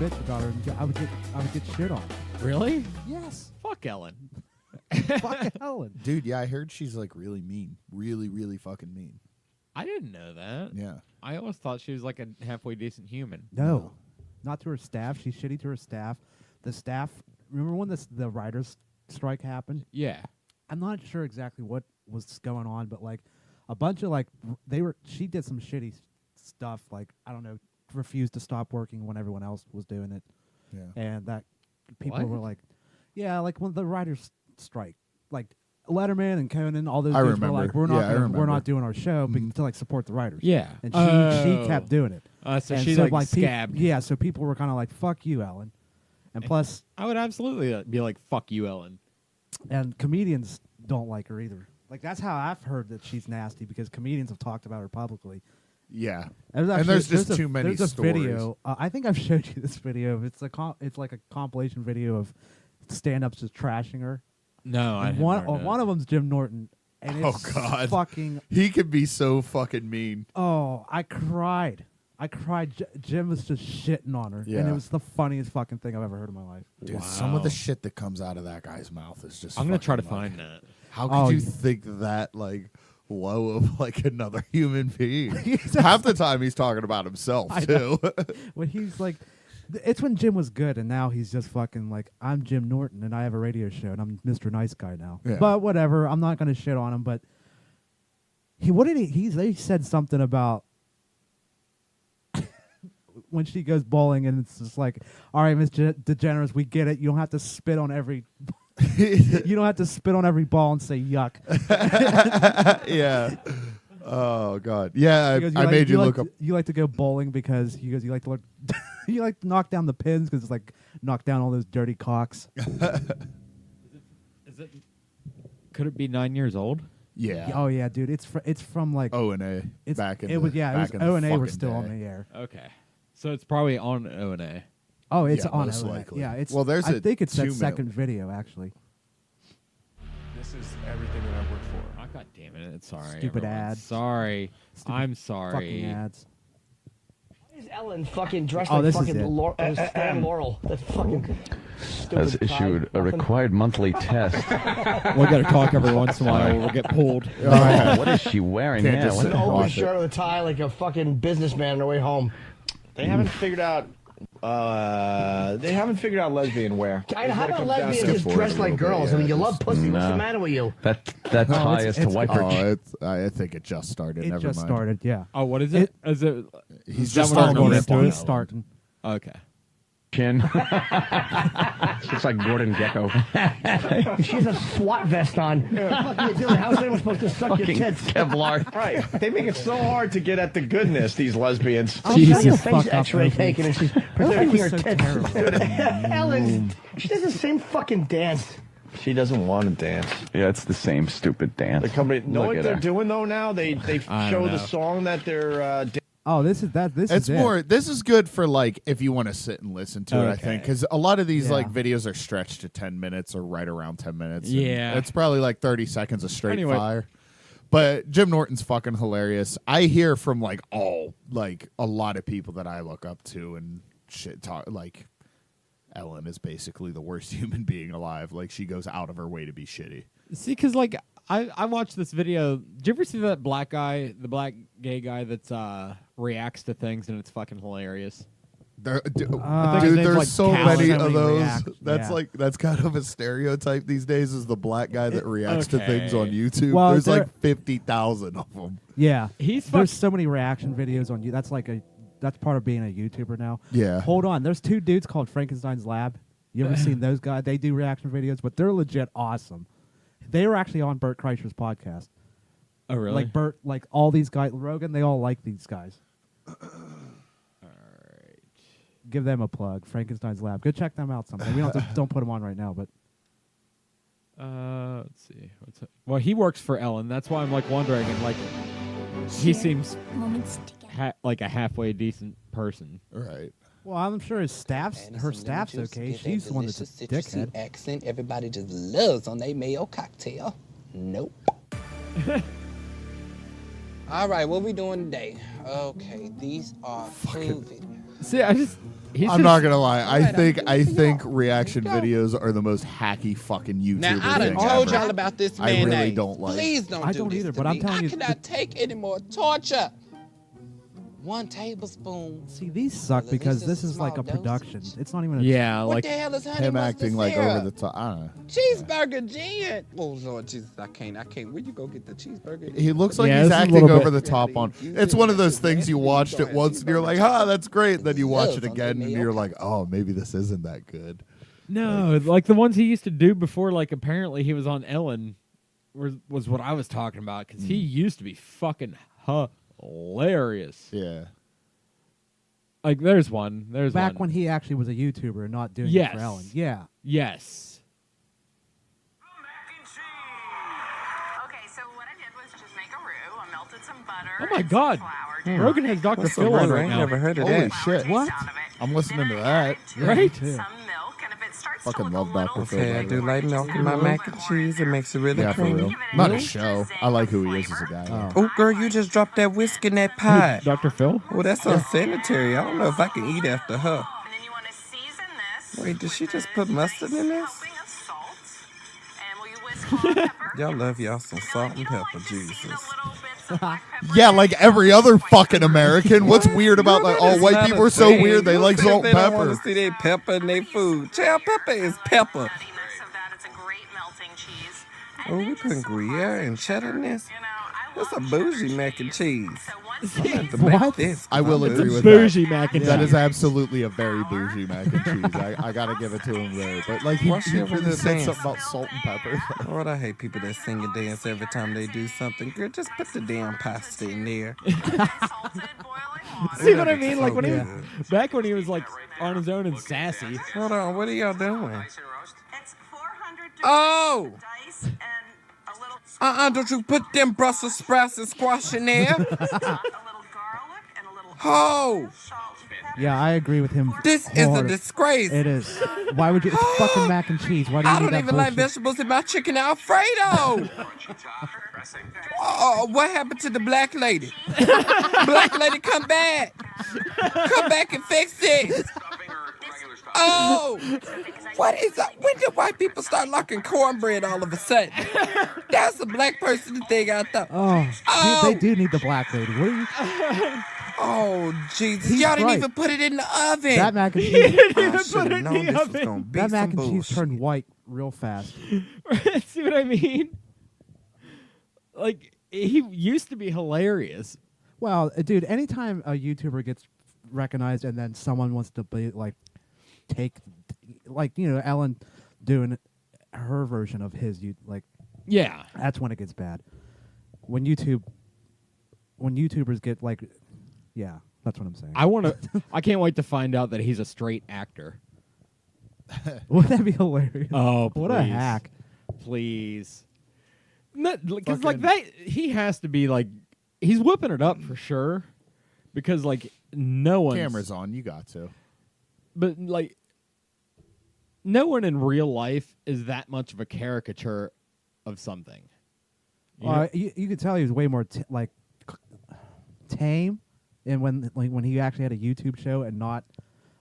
bitch about her, and I would get shit on. Really? Yes. Fuck Ellen. Fuck Ellen. Dude, yeah, I heard she's like really mean. Really, really fucking mean. I didn't know that. Yeah. I always thought she was like a halfway decent human. No, not to her staff. She's shitty to her staff. The staff. Remember when the writers' strike happened? Yeah. I'm not sure exactly what was going on, but like a bunch of she did some shitty stuff. Like I don't know, refused to stop working when everyone else was doing it. Yeah. And that people What? were like, yeah, like when the writers' strike, like Letterman and Conan, all those I dudes were remember. like, we're Yeah, I we're not remember. doing our show to like support the writers. Yeah. And she kept doing it. So And she's so, like scabbed. yeah, so people were kind of like, fuck you, Ellen. And plus, I would absolutely be like, fuck you, Ellen. and comedians don't like her either. Like that's how I've heard that she's nasty because comedians have talked about her publicly. Yeah. There's just too many There's a stories. video. I think I've showed you this video. It's like a compilation video of stand-ups just trashing her. No, I And haven't heard that. one of them's Jim Norton. And it's God. fucking. He could be so fucking mean. Oh, I cried. Jim was just shitting on her, and Yeah. it was the funniest fucking thing I've ever heard in my life. Dude, some of the Wow. shit that comes out of that guy's mouth is just I'm gonna try to fucking, like, find that. How could Oh, you yeah. think that like low of like another human being? Half the time he's talking about himself I too. When he's like, it's when Jim was good, and now he's just fucking like, I'm Jim Norton, and I have a radio show, and I'm Mr. Nice Guy now. Yeah. But whatever, I'm not gonna shit on him. But he said something about when she goes bowling, and it's just like, all right, Miss DeGeneres, we get it. You don't have to spit on every. You don't have to spit on every ball and say yuck. Yeah. Oh God. Yeah, He goes, I made you like look up. You like to go bowling because he goes, you like to look, you like to knock down the pins because it's like knock down all those dirty cocks. Is it? Could it be 9 years old? Yeah. Oh yeah, dude, it's from like O and A. it's Back in it was yeah, it was back in the O and A were fucking still on day. the air. Okay. So it's probably on O&A. Oh, it's Yeah, on most O&A. likely. Yeah, it's Well, there's I a think it's that 2-minute second video actually. This is everything that I've worked for. Oh, God damn it. Sorry. Stupid everyone. ads. Sorry. Stupid I'm sorry. Fucking ads. Is Ellen fucking dressed Oh, like this is fucking it. Stan Laurel? That fucking Has stupid issued tie. a required monthly test. We got to talk every once in a while or we'll get pulled. What is she wearing? Can't Yeah, just what sit the and hell Open watch is it. shirt with a tie like a fucking businessman on their way home. They haven't figured out. They haven't figured out lesbian wear. How about comes down lesbians to just forward dress a like little bit, girls? yeah, I mean, you just- love pussy. What's the matter with you? that tie is to it's- wipe her I think it just started. It Never just mind. started, yeah. Oh, what is it? Is it? He's is that just what I'm starting going to into? rip on He's Ellen. starting. Okay. chin. It's like Gordon Gecko. She has a SWAT vest on. What are you doing? How's anyone supposed to suck your Fucking tits? Kevlar. Right. They make it so hard to get at the goodness, these lesbians. I'm getting a Jesus, face fuck up, X-ray Leslie. taken, and she's That protecting was her so tits. terrible. Ellen, she does the same fucking dance. She doesn't want to dance. Yeah, it's the same stupid dance. The company, know Look what at they're her. doing though now? They I show don't the know. song that they're. Oh, this is that. This It's is more. It. This is good for like if you want to sit and listen to it. I Okay. think because a lot of these Yeah. like videos are stretched to 10 minutes or right around 10 minutes. and Yeah. it's probably like 30 seconds of straight Anyway. fire. But Jim Norton's fucking hilarious. I hear from like a lot of people that I look up to and shit talk like Ellen is basically the worst human being alive. Like she goes out of her way to be shitty. See, because like I watched this video. Did you ever see that black guy, the black gay guy that's reacts to things and it's fucking hilarious? There, think his dude, name's there's like so Cal. many So of many those. react- That's yeah. like that's kind of a stereotype these days. Is the black guy that reacts to things on Okay. YouTube? Well, There's there- like 50,000 of them. Yeah, He's there's so many reaction videos on you. That's part of being a YouTuber now. Yeah. Hold on, there's two dudes called Frankenstein's Lab. You ever seen those guys? They do reaction videos, but they're legit awesome. They were actually on Bert Kreischer's podcast. Oh, really? Like Bert, like all these guys, Rogan, they all like these guys. All right. Give them a plug. Frankenstein's Lab. Go check them out sometime. We don't put them on right now, but Let's see. Well, he works for Ellen. That's why I'm like wondering. And like, he seems like a halfway decent person. Right. well, I'm sure her staff's okay. She's the one that's a dickhead. Accent everybody just loves on their mayo cocktail. Nope. All right, what we doing today? Okay, these are food videos. See, I just I'm not gonna lie. I think reaction videos are the most hacky fucking YouTuber Now, I thing done told ever. y'all about this man I really name. don't like. Please don't I do don't this either, to but I'm me. telling I you, cannot take any more torture. 1 tablespoon. See, these suck Well, at because least this it's is like a small production. dosage. It's not even a Yeah, What like the hell is honey Him mustard acting like syrup? over the top. I don't know. Cheeseburger gin. Oh Lord Jesus, I can't. Where you go get the cheeseburger? He looks like Yeah, he's this is a acting little over bit- the top on. It's one of those things you watched it once and you're like, that's great. Then you watch it again and you're like, oh, maybe this isn't that good. no, like the ones he used to do before. Like apparently he was on Ellen, was what I was talking about because he used to be fucking hilarious. Yeah. Like there's one. There's back one. when he actually was a YouTuber and not doing it Yes. for Ellen. Yeah. Yes. Okay, so what I did was just make a roux. I melted some butter. Oh my and God. some flour. Rogan has Dr. What's Phil a on roux? I right ain't now. never heard of Holy that. shit. What? I'm listening to that. Right? too. Some milk, and if it starts Fucking to love look a little Dr. Phil. Okay, I do like milk in my mac and cheese. It makes it really Yeah, for creamy. real. Not a show. I like who he is as a guy. Oh. Oh, girl, you just dropped that whisk in that pie. Dr. Phil? Oh, that's unsanitary. I don't know if I can eat after her. And then you want to season this. Wait, did she with just a put mustard in this? helping of salt. And will you whisk all the pepper? Y'all love y'all some salt and You don't pepper, like to see the Jesus. little bits of black pepper? Yeah, like every other fucking American. What's weird about like all It's white not people a are so thing. weird they Who like says salt they and don't want pepper. to see their pepper in their food. Child, pepper is pepper. Nuttiness of that. It's a great melting cheese. And Oh, then we just putting some Gruyere and parsley. cheddar in this? You know, I That's a love bougie cheddar mac and cheese. cheese. So once I'm you gonna have to What? make this. 'cause I will I'm agree bougie. with Bougie mac and That cheese. is absolutely a very bougie mac and cheese. I gotta give it to him there. But like he What's your really favorite said dance? something about salt and pepper. Lord, I hate people that sing and dance every time they do something. Girl, just put the damn pasta in there. salted boiling water. See what I mean? Like when he Yeah. was back when he was like on his own and sassy. Hold on, what are y'all doing? It's 400 degrees Oh! dice and a little Don't you put them Brussels sprouts and squash in there? a little garlic and a little Ho! salt and pepper. Yeah, I agree with him. This is a wholeheartedly. disgrace. It is. Why would you? It's fucking mac and cheese. Why do you I need don't that even like bullshit? vegetables in my chicken Alfredo. Oh, what happened to the black lady? Black lady, come back. Come back and fix this. Oh, what is that? When did white people start liking cornbread all of a sudden? That's a black person thing, I thought. Oh, Oh. they do need the black lady. What are you? Oh, Jesus. He's Y'all didn't right. even put it in the oven. That mac and cheese. I should have known this was going to be That some mac and cheese bullshit. turned white real fast. See what I mean? Like he used to be hilarious. Well, dude, anytime a YouTuber gets recognized and then someone wants to be like Ellen doing her version of his like Yeah. that's when it gets bad. When YouTubers get like, yeah, that's what I'm saying. I can't wait to find out that he's a straight actor. Wouldn't that be hilarious? Oh, what a please. hack! Please. Because like Fucking- that, he has to be like, he's whipping it up for sure. Because like no one Camera's on, you got to. but like no one in real life is that much of a caricature of something. You know? You could tell he was way more tame, and when he actually had a YouTube show and not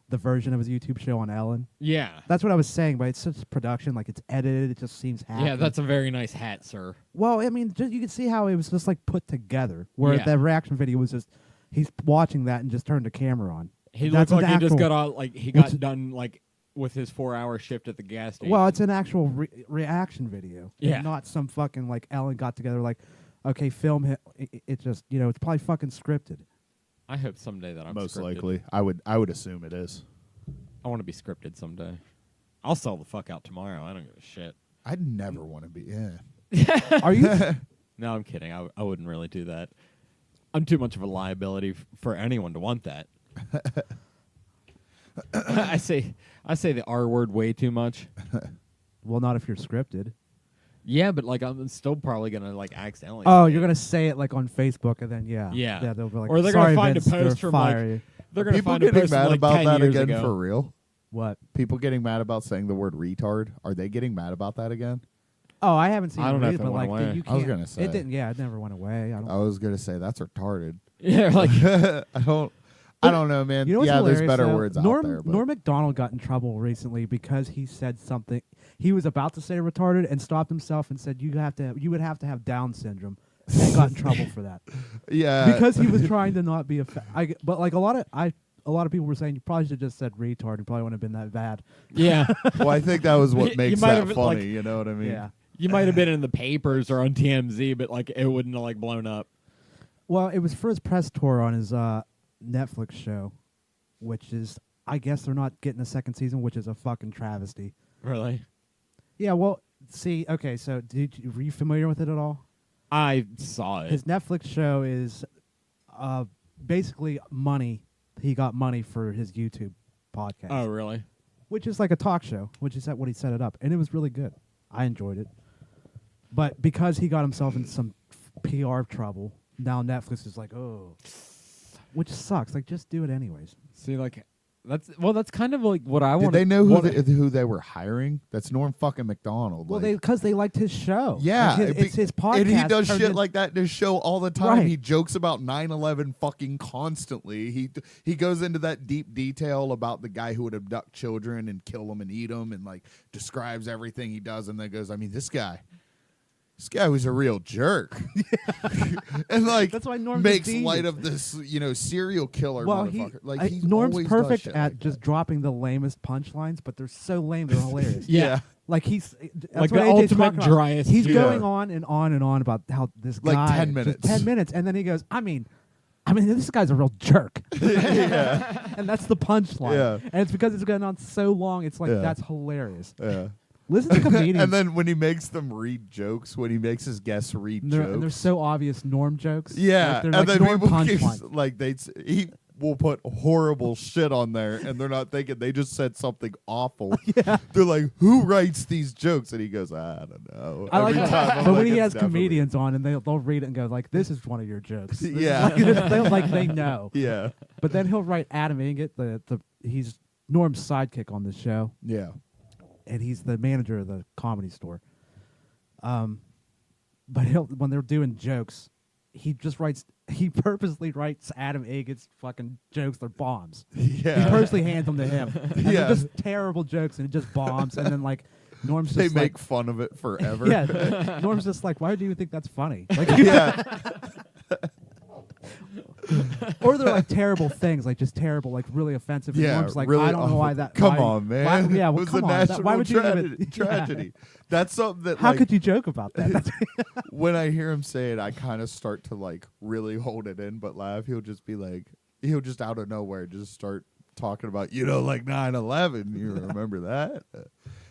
the version of his YouTube show on Ellen. Yeah. That's what I was saying, but it's such production, like it's edited, it just seems hacky. Yeah, that's a very nice hat, sir. Well, I mean, you can see how it was just like put together, where Yeah. the reaction video was just he's watching that and just turned the camera on. He That's looked like an he just actual- got out, like he What's- got done like with his 4-hour shift at the gas station. Well, it's an actual reaction video, Yeah. and not some fucking like Ellen got together like, okay, film it. It's just it's probably fucking scripted. I hope someday that I'm Most scripted. likely. I would assume it is. I want to be scripted someday. I'll sell the fuck out tomorrow. I don't give a shit. I'd never want to be. Yeah. Are you? No, I'm kidding. I wouldn't really do that. I'm too much of a liability for anyone to want that. I say the R word way too much. Well, not if you're scripted. Yeah, but like I'm still probably gonna like accidentally. Oh, say you're it. gonna say it like on Facebook, and then yeah, Yeah. they'll be like, Or they're sorry, gonna find Vince, a post they're from fire like you. they're Are gonna people find a getting post mad from, like, about 10 that years again ago. for real? What? People getting mad about saying the word retard? Are they getting mad about that again? Oh, I haven't seen I don't it, know if but it went like away. you I was can't- gonna say. it didn't. Yeah, it never went away. I don't. I was gonna say that's retarded. Yeah, like I don't. I don't know, man. You know what's yeah, there's hilarious, better though? words out Norm, there. But Norm Macdonald got in trouble recently because he said something. He was about to say retarded and stopped himself and said you would have to have Down syndrome, and got in trouble for that. yeah, Because he was trying to not be but like a lot of people were saying you probably should have just said retard. It probably wouldn't have been that bad. Yeah. well, I think that was what You makes might that have, funny. like- You know what I mean? Yeah. You might have been in the papers or on TMZ, but like it wouldn't have like blown up. Well, it was for his press tour on his Netflix show, which is I guess they're not getting a second season, which is a fucking travesty. Really? Yeah. Well, see, okay. So, were you familiar with it at all? I saw it. His Netflix show is basically money. He got money for his YouTube podcast. Oh, really? Which is like a talk show, which is what he set it up, and it was really good. I enjoyed it, but because he got himself in some PR trouble, now Netflix is like, oh, which sucks. Like, just do it anyways. See, like that's kind of like what I Did want. they know who they were hiring? That's Norm fucking Macdonald. Well, like, because they liked his show. yeah, Like, it's his podcast, and he does turned shit in- like that in his show all the time. Right. He jokes about 9/11 fucking constantly. He goes into that deep detail about the guy who would abduct children and kill them and eat them, and like describes everything he does, and then goes, I mean, this guy was a real jerk, and like That's why Norm's makes a genius. light of this, serial killer Well, motherfucker. He's Norm's always does perfect shit at like just dropping the lamest punchlines, but they're so lame they're hilarious. Yeah. Like he's that's Like what the AJ's ultimate talking about. driest He's humor. going on and on and on about how this Like guy 10 just minutes. 10 minutes, and then he goes, I mean, this guy's a real jerk. And that's the punchline. Yeah. And it's because it's going on so long. It's like Yeah. that's hilarious. Yeah. Listen to comedians. And then when he makes them read jokes, when he makes his guests read and jokes, they're so obvious Norm jokes. yeah, Like, they're and like then Norm people keep, punchlines. like he will put horrible shit on there, and they're not thinking they just said something awful. Yeah. They're like, "Who writes these jokes?" And he goes, "I don't know." I like Every that. time I'm But like, when he "It's has definitely-" comedians on and they'll read it and go like, "This is one of your jokes." This is Yeah. they know. yeah, But then he'll write Adam Inget. He's Norm's sidekick on the show, yeah, and he's the manager of the Comedy Store. But when they're doing jokes, he purposely writes Adam Inget's fucking jokes. They're bombs. He yeah. purposely hands them to him. And Yeah. they're just terrible jokes, and it just bombs. And then like Norm's They just make like, fun of it forever. yeah. Norm's just like, why do you think that's funny? Like, yeah, or they're like terrible things, like just terrible, like really offensive. And yeah. Norm's like, really I don't know why awful. that. Come why- on, man. Why, yeah, it well, was come a on. national Why would you tragedy. even? tragedy. That's something that How like, could you joke about that? That's when I hear him say it, I kind of start to like really hold it in, but laugh. He'll just out of nowhere just start talking about, like 9/11. You remember that? It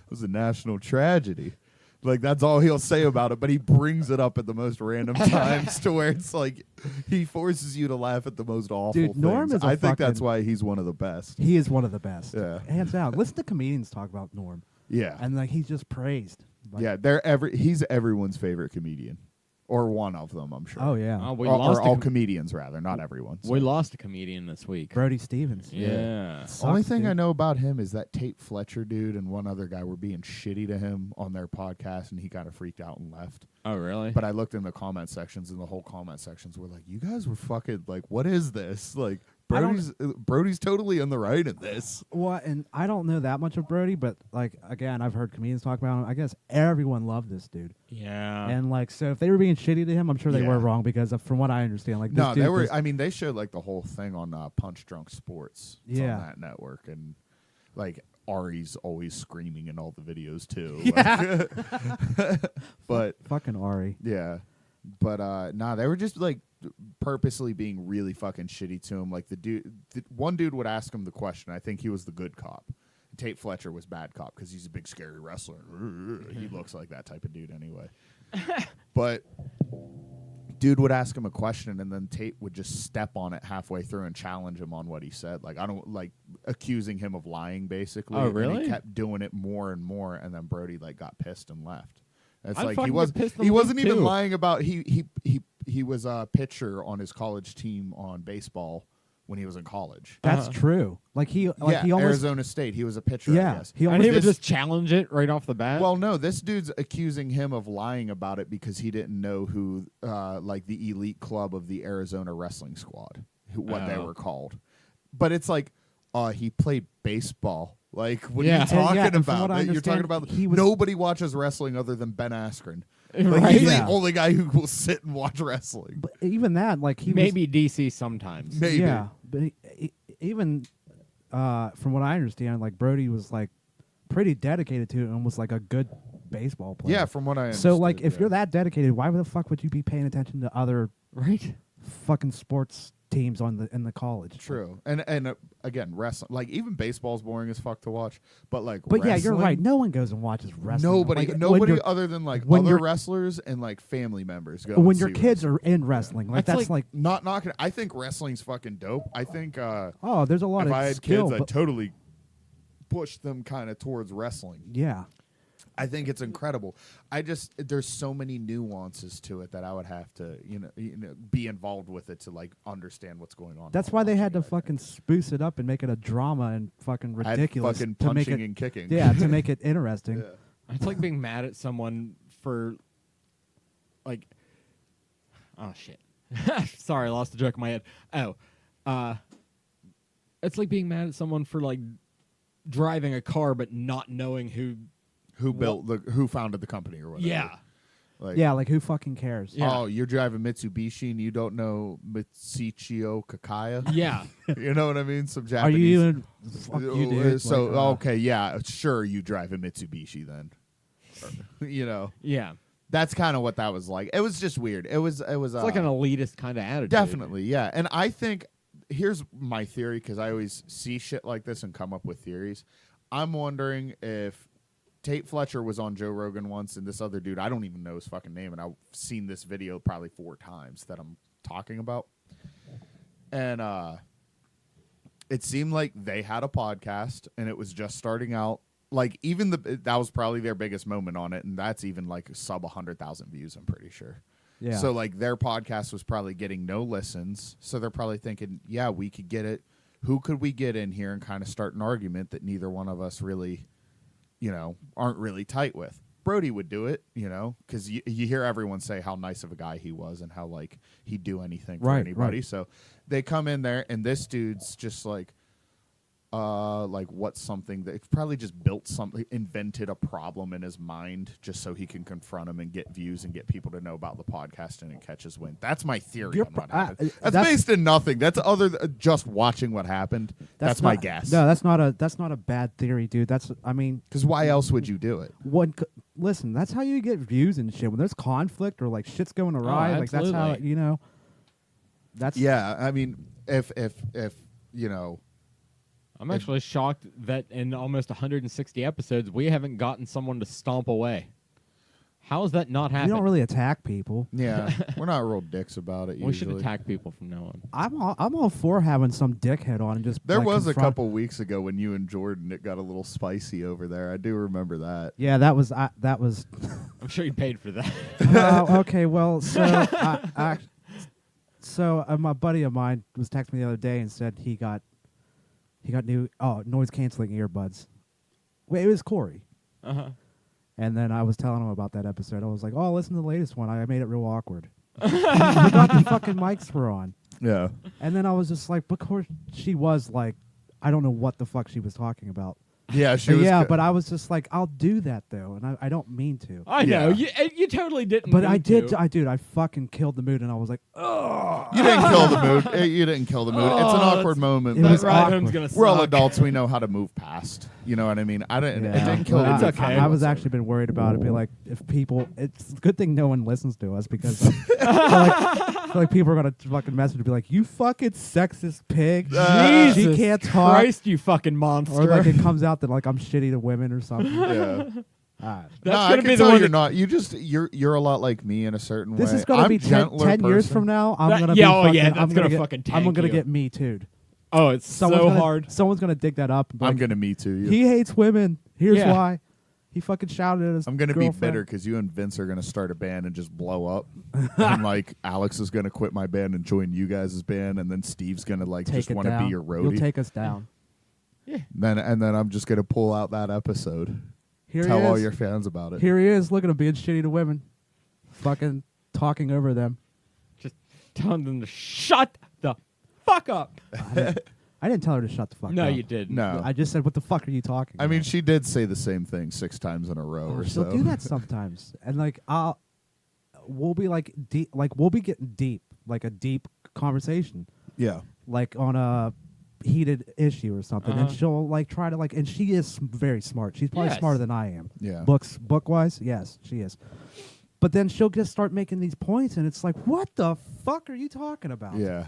was a national tragedy. Like that's all he'll say about it, but he brings it up at the most random times to where it's like he forces you to laugh at the most awful Dude, things. Norm is a I think that's fucking- why he's one of the best. he is one of the best. Yeah. Hands down. Listen to comedians talk about Norm, Yeah. and like he's just praised. Like, Yeah, he's everyone's favorite comedian. Or one of them, I'm sure. Oh yeah. Oh, we or lost all a comedians, rather, not everyone. so. we lost a comedian this week. Brody Stevens. Yeah. Only Sucks, thing dude. I know about him is that Tate Fletcher dude and one other guy were being shitty to him on their podcast, and he kind of freaked out and left. Oh, really? But I looked in the comment sections, and the whole comment sections were like, "You guys were fucking like, what is this? Like, I don't- Brody's totally in the right in this." Well, and I don't know that much of Brody, but like again, I've heard comedians talk about him. I guess everyone loved this dude, yeah. and like so if they were being shitty to him, I'm sure they Yeah. were wrong because from what I understand, like this No, dude they were. just- I mean, they showed like the whole thing on Punch Drunk Sports. It's Yeah. on that network, and like Ari's always screaming in all the videos too. Like, but fucking Ari. yeah, but nah, they were just like purposely being really fucking shitty to him. Like one dude would ask him the question. I think he was the good cop. Tate Fletcher was bad cop because he's a big scary wrestler. He looks like that type of dude anyway. But dude would ask him a question, and then Tate would just step on it halfway through and challenge him on what he said. Like, I don't like accusing him of lying, basically. Oh, And really? he kept doing it more and more, and then Brody like got pissed and left. It's I'd like fucking he get pissed in he the wasn't week, even too. lying about he was a pitcher on his college team on baseball when he was in college. That's true. Like he yeah, he almost Arizona State. He was a pitcher. I yeah guess. he And almost he would this- just challenge it right off the bat. Well, no, this dude's accusing him of lying about it because he didn't know who, like the elite club of the Arizona wrestling squad, what they Oh. were called. but it's like, he played baseball. Like, what Yeah. are you talking and from about? what I You're talking understand, about he was- nobody watches wrestling other than Ben Askren. Like, Right. he's Yeah. the only guy who will sit and watch wrestling. But even that, like he Maybe DC sometimes. Maybe. yeah, but even from what I understand, like Brody was like pretty dedicated to it and was like a good baseball player. Yeah, from what I understood. So like, if yeah. you're that dedicated, why the fuck would you be paying attention to other Right? fucking sports teams in the college? True, and again, wrestling, like even baseball's boring as fuck to watch. But like, But yeah, you're wrestling, right. No one goes and watches wrestling. Nobody, Like, when nobody you're- other than like when other you're- wrestlers and like family members go. when and your see kids wrestling. are in wrestling, like That's that's like- like, Not knocking. I think wrestling's fucking dope. I think oh, there's a lot if of I had skill. kids, I'd but totally push them kind of towards wrestling. yeah, I think it's incredible. There's so many nuances to it that I would have to, you know, be involved with it to like understand what's going on. that's why they had to fucking spruce it up and make it a drama and fucking Add ridiculous fucking to make punching it, and kicking. yeah, to make it interesting. Yeah. It's like being mad at someone for, like, oh shit. Sorry, I lost the joke in my head. It's like being mad at someone for like driving a car but not knowing who. Who founded the company or whatever. Yeah. Like, Yeah, like who fucking cares? Yeah. Oh, you're driving Mitsubishi and you don't know Mitsuchio Kakaya? Yeah. You know what I mean? Some Are Japanese. you even? Fuck you, dude. So Like, okay, yeah, sure, you drive a Mitsubishi then. You know, Yeah. that's kind of what that was like. It was just weird. It was. It's like an elitist kind of attitude. definitely, yeah. And I think here's my theory because I always see shit like this and come up with theories. I'm wondering if Tate Fletcher was on Joe Rogan once, and this other dude, I don't even know his fucking name, and I've seen this video probably 4 times that I'm talking about. And it seemed like they had a podcast, and it was just starting out. Like, even that was probably their biggest moment on it, and that's even like sub 100,000 views, I'm pretty sure. Yeah. So, like, their podcast was probably getting no listens, so they're probably thinking, yeah, we could get it. Who could we get in here and kind of start an argument that neither one of us really, you know, aren't really tight with? Brody would do it, you know, because you hear everyone say how nice of a guy he was and how, like, he'd do anything for Right, anybody. right. So they come in there, and this dude's just like what's something that probably just built something, invented a problem in his mind just so he can confront him and get views and get people to know about the podcast and it catches wind. That's my theory. You're on what pr- happened. that's- That's based in nothing. That's other than just watching what happened. That's my not- guess. No, that's not a bad theory, dude. That's, I mean, Because why else would you do it? listen, that's how you get views and shit. When there's conflict or like shit's going awry, like that's how, absolutely. you know. That's Yeah, I mean, if you know, I'm actually shocked that in almost 160 episodes, we haven't gotten someone to stomp away. How has that not you happened? don't really attack people. yeah, we're not real dicks about it. we should usually. attack people from now on. I'm all for having some dickhead on and just. There like, was a confront- couple weeks ago when you and Jordan, it got a little spicy over there. I do remember that. Yeah, that was that was. I'm sure you paid for that. Okay, well, so my buddy of mine was texting me the other day and said he got new noise canceling earbuds. Wait, it was Corey. Uh-huh. And then I was telling him about that episode. I was like, "Oh, listen to the latest one. I made it real awkward." We got the fucking mics were on, Yeah. and then I was just like, "Of course, she was like, I don't know what the fuck she was talking about." Yeah, she But was. yeah, but I was just like, "I'll do that though," and I don't mean to. I know. Yeah. You totally didn't. But mean I did. to. I fucking killed the mood, and I was like, You didn't kill the mood. You didn't kill the mood. It's an awkward moment. it but was That ride awkward. home's gonna we're all suck. adults. We know how to move past. You know what I mean? I didn't. It didn't kill Well, the It's mood. okay. I was actually been worried about it. Be like, if people, it's a good thing no one listens to us because I feel like people are gonna fucking message and be like, "You fucking sexist pig." Jesus She can't talk. Christ, you fucking monster. Or like it comes out that like I'm shitty to women or something. Yeah. Alright. That's no, I gonna can be the tell one you're that- not. You're a lot like me in a certain This way. is gonna I'm be 10 gentler years person. from now. I'm That- gonna yeah, be oh, fucking, yeah, that's I'm gonna get, fucking I'm tank gonna you. get me too. Oh, it's so hard. Someone's gonna dig that up. And be I'm like, gonna me too. You. He hates women. Here's Yeah. why. He fucking shouted at his I'm gonna be girlfriend. bitter because you and Vince are gonna start a band and just blow up, and like Alex is gonna quit my band and join you guys' band, and then Steve's gonna like Take just it want to down. be your roadie. You'll take us down. Then I'm just gonna pull out that episode. Here Tell he all is. your fans about it. Here he is. Look at him being shitty to women. Fucking talking over them. Just telling them to shut the fuck up. I didn't tell her to shut the fuck up. No, you didn't. No. I just said, "What the fuck are you talking?" I mean, about?" she did say the same thing 6 times in a row or she'll so. do that sometimes, and like we'll be like deep, like we'll be getting deep, like a deep conversation, Yeah. like on a heated issue or something, and she'll like try to like, and she is very smart. She's probably Yes. smarter than I am. Yeah. Book wise, yes, she is. But then she'll just start making these points, and it's like, what the fuck are you talking about? Yeah.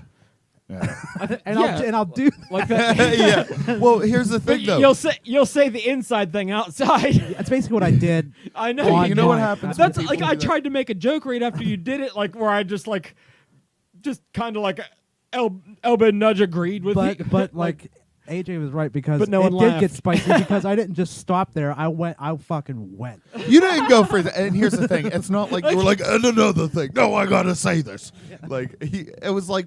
Yeah. And I'll do like that. Yeah. Well, here's the thing, though. You'll say the inside thing outside. That's basically what I did. I know. on You know what my- happens? That's when like people I do that? tried to make a joke right after you did it, like where I just kind of like elbow nudge agreed with you. But like AJ was right because But no it one did laughed. get spicy because I didn't just stop there. I fucking went. You didn't go for that. And here's the thing. It's not like you were like, and another thing. No, I got to say this. Like, it was like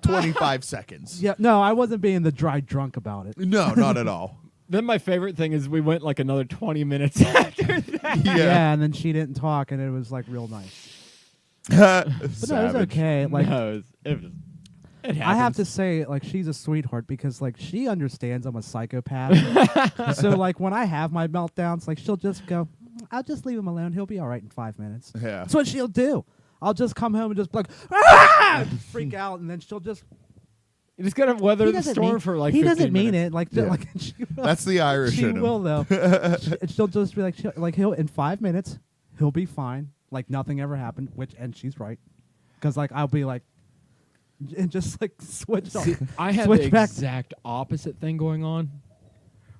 25 seconds. Yeah, no, I wasn't being the dry drunk about it. No, not at all. Then my favorite thing is we went like another 20 minutes after that. Yeah, and then she didn't talk, and it was like real nice. But But no, it was okay. Like No, it happens. I have to say, like she's a sweetheart because like she understands I'm a psychopath. So like when I have my meltdowns, like she'll just go, "I'll just leave him alone. He'll be all right in 5 minutes." Yeah. That's what she'll do. I'll just come home and just be like, "Ah!" freak out, and then she'll just. You just gotta weather He the doesn't storm mean- for like he 15 doesn't mean minutes. it like Yeah. like she will. That's the Irish She in him. will though. She'll just be like he'll in 5 minutes he'll be fine, like nothing ever happened. And she's right, because like I'll be like, and just like switch off. I had switch the back. exact opposite thing going on,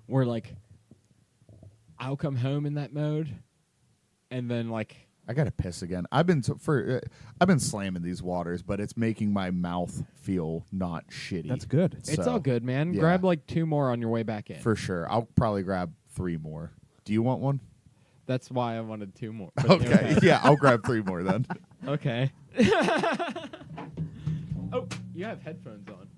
where like I'll come home in that mode, and then like I gotta piss again. I've been slamming these waters, but it's making my mouth feel not shitty. That's good. it's So, all good, man. yeah. Grab like 2 more on your way back in. For sure. I'll probably grab 3 more. Do you want one? That's why I wanted 2 more. But Okay. Yeah, I'll grab 3 more then. Okay. Oh, you have headphones on.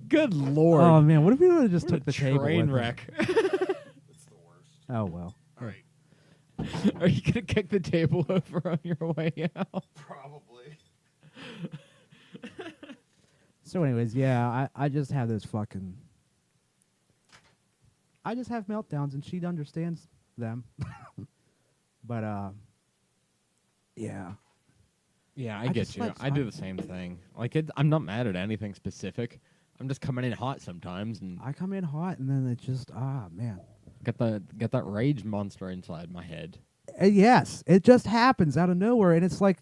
Good lord. Oh man, what if we would have just What took a the table? train with us? wreck. Oh well. All right. Are you gonna kick the table over on your way out? Probably. So, anyways, yeah, I just have this fucking. I just have meltdowns, and she understands them. But yeah. Yeah, I I get just you. like- I do the same thing. Like, I'm not mad at anything specific. I'm just coming in hot sometimes, and I come in hot, and then it just man. get that rage monster inside my head. Yes, it just happens out of nowhere, and it's like.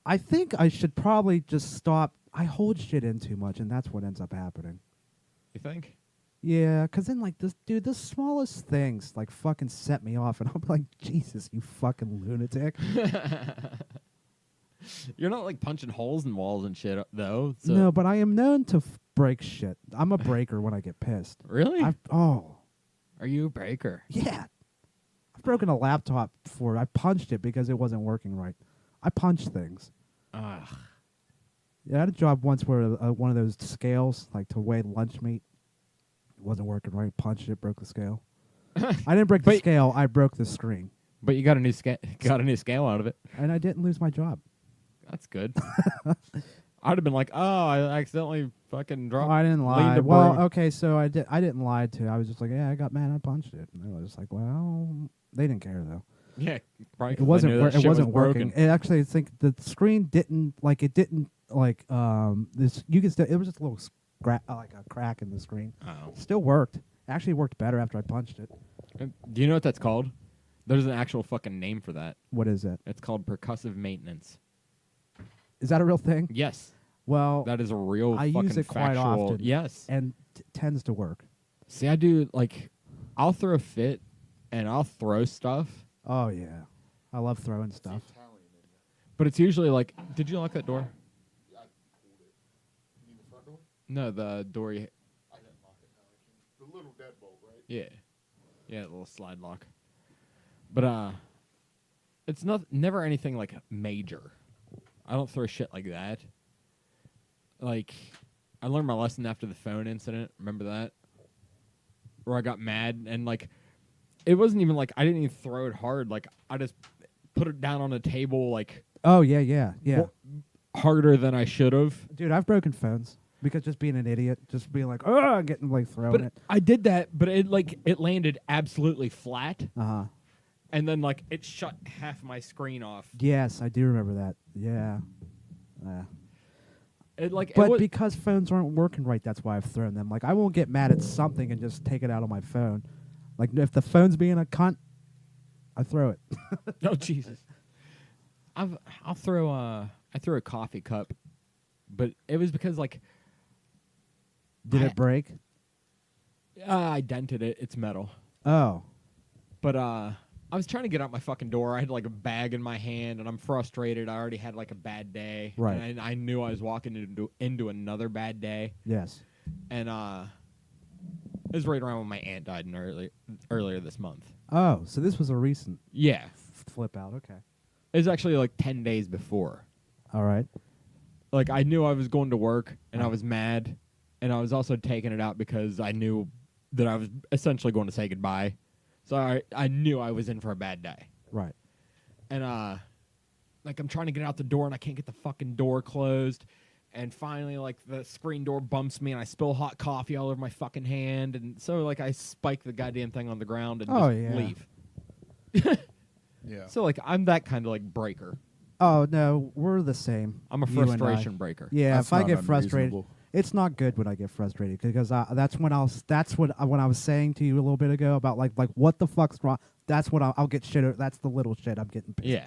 I think I should probably just stop. I hold shit in too much, and that's what ends up happening. You think? Yeah, because then, like, the smallest things, like, fucking set me off, and I'll be like, Jesus, you fucking lunatic. You're not like punching holes in walls and shit, though. So. No, but I am known to break shit. I'm a breaker when I get pissed. Really? Are you a breaker? Yeah. I've broken a laptop before. I punched it because it wasn't working right. I punch things. Ugh. Yeah, I had a job once where one of those scales, like to weigh lunch meat, wasn't working right. Punched it, broke the scale. I didn't break the scale. I broke the screen. But you got a new scale out of it, and I didn't lose my job. That's good. I'd have been like, oh, I accidentally fucking dropped. Oh, I didn't lie. leaned a Well, broom. okay, so I didn't lie to. I was just like, yeah, I got mad. I punched it. And they were just like, well, they didn't care though. Yeah, probably. It wasn't. It It wasn't working. Broken. It actually, I think the screen didn't like. It didn't like. This you can still. It was just a little like a crack in the screen. Oh. Still worked. Actually worked better after I punched it. Do you know what that's called? There's an actual fucking name for that. What is it? It's called percussive maintenance. Is that a real thing? Yes. Well, that is a real. I fucking use it quite factual, often. Yes, and tends to work. See, I do like, I'll throw a fit, and I'll throw stuff. Oh yeah, I love throwing stuff. But it's usually like, did you lock that door? No, the door. You The little deadbolt, right? yeah, yeah, the little slide lock. But it's never anything like major. I don't throw shit like that. Like, I learned my lesson after the phone incident. Remember that? Where I got mad and like, it wasn't even like I didn't even throw it hard. Like I just put it down on the table. Like, Oh yeah. harder than I should have. Dude, I've broken phones because just being an idiot, just being like, oh, getting like throwing But it. I did that, but it landed absolutely flat, Uh-huh. and then like it shut half my screen off. Yes, I do remember that. Yeah. But Because phones aren't working right, that's why I've thrown them. Like, I won't get mad at something and just take it out on my phone. Like, if the phone's being a cunt, I throw it. oh Jesus, I throw a coffee cup, but it was because like Did it break? I dented it. It's metal. Oh. But I was trying to get out my fucking door. I had like a bag in my hand, and I'm frustrated. I already had like a bad day. Right. And I knew I was walking into another bad day. Yes. And it was right around when my aunt died earlier this month. Oh, so this was a recent Yeah. flip out. Okay. It was actually like 10 days before. All right. Like, I knew I was going to work, and I was mad, and I was also taking it out because I knew that I was essentially going to say goodbye. So I knew I was in for a bad day. Right. And, like, I'm trying to get out the door, and I can't get the fucking door closed. And finally, like, the screen door bumps me, and I spill hot coffee all over my fucking hand. And so, like, I spike the goddamn thing on the ground and just leave. Yeah. So, like, I'm that kind of, like, breaker. Oh, no, we're the same. I'm a you and I. frustration breaker. Yeah, That's if I not get frustrated, unreasonable. it's not good when I get frustrated because that's when when I was saying to you a little bit ago about like what the fuck's wrong. That's what I'll get shit. That's the little shit I'm getting pissed. Yeah.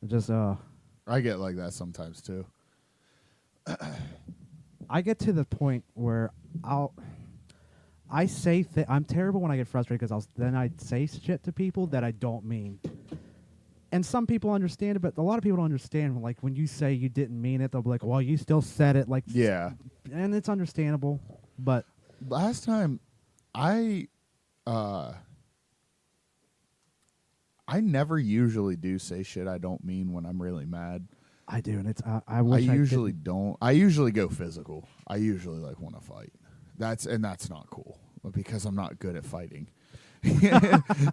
Just I get like that sometimes too. I get to the point where I say I'm terrible when I get frustrated because then I say shit to people that I don't mean. And some people understand it, but a lot of people don't understand. Like, when you say you didn't mean it, they'll be like, well, you still said it. Like, Yeah. And it's understandable, but... Last time, I never usually do say shit I don't mean when I'm really mad. I do, and it's... I I wish usually don't. I usually go physical. I usually, like, want to fight. That's not cool, because I'm not good at fighting.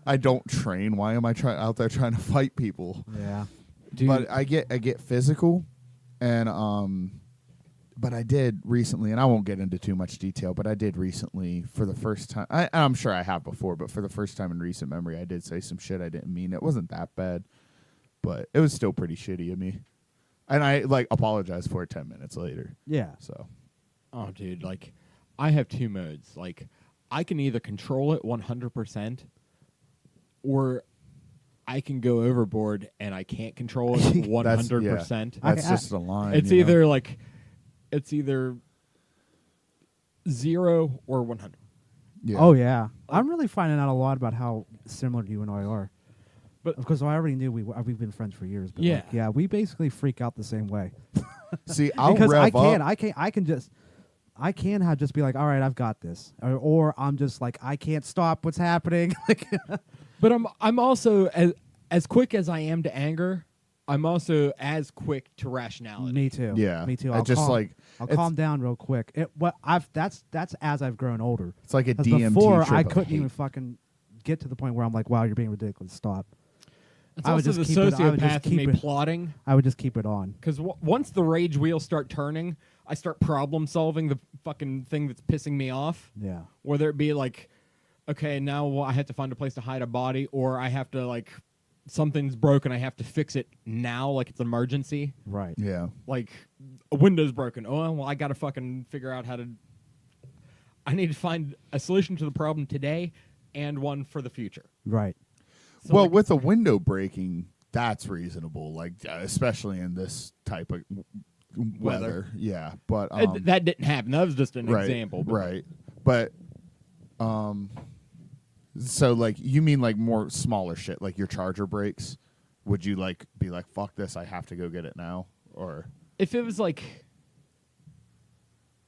I don't train. Why am I out there trying to fight people? Yeah. Dude. But I get physical, and but I did recently, and I won't get into too much detail, but I did recently for the first time. I'm sure I have before, but for the first time in recent memory, I did say some shit I didn't mean. It wasn't that bad, but it was still pretty shitty of me, and I like apologized for it 10 minutes later. Yeah. So, Oh, dude, like, I have two modes. Like, I can either control it 100%, or I can go overboard and I can't control it 100%. That's just a line. It's either like, it's either 0 or 100. Yeah. Oh, yeah. I'm really finding out a lot about how similar you and I are. But because I already knew we've been friends for years. But Yeah. we basically freak out the same way. See, I'll because rev up. I can just be like, all right, I've got this, or I'm just like, I can't stop what's happening. But I'm also as quick as I am to anger. I'm also as quick to rationality. Me too. Yeah. Me too. I just like I'll it's- calm down real quick. That's as I've grown older. It's like a 'Cause DMT before trip I of couldn't even hate. fucking get to the point where I'm like, wow, you're being ridiculous. Stop. It's I would also the just keep it- I would just sociopath in me keep it- plotting. I would just keep it on. Because once the rage wheels start turning, I start problem solving the fucking thing that's pissing me off. Yeah. Whether it be like, okay, now I have to find a place to hide a body, or I have to, like, something's broken, I have to fix it now, like it's an emergency. Right. Yeah. Like, a window's broken. Oh, well, I got to fucking figure out how to... I need to find a solution to the problem today and one for the future. Right. So, Well, like, with a window breaking, that's reasonable. Like, especially in this type of weather. Yeah, but that didn't happen. That was just an right, example. But right? But so like, you mean like more smaller shit, like your charger breaks? Would you like be like, fuck this, I have to go get it now? Or if it was like,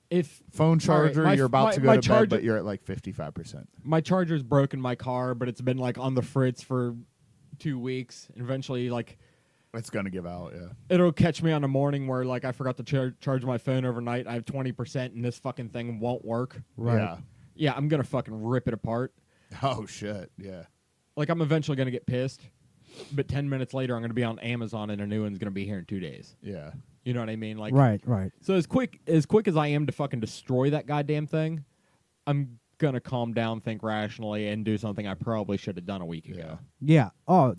if phone charger, my- you're about my- to my go to charger- bed, but you're at like 55%. my charger's broken my car, but it's been like on the fritz for 2 weeks, and eventually, like, It's gonna give out. Yeah. it'll catch me on a morning where, like, I forgot to charge my phone overnight. I have 20%, and this fucking thing won't work. Right. Yeah. Yeah, I'm gonna fucking rip it apart. Oh shit. Yeah. Like, I'm eventually gonna get pissed, but 10 minutes later, I'm gonna be on Amazon, and a new one's gonna be here in 2 days. Yeah. You know what I mean? Like, Right. So as quick as I am to fucking destroy that goddamn thing, I'm gonna calm down, think rationally, and do something I probably should have done a week ago. Yeah. Oh,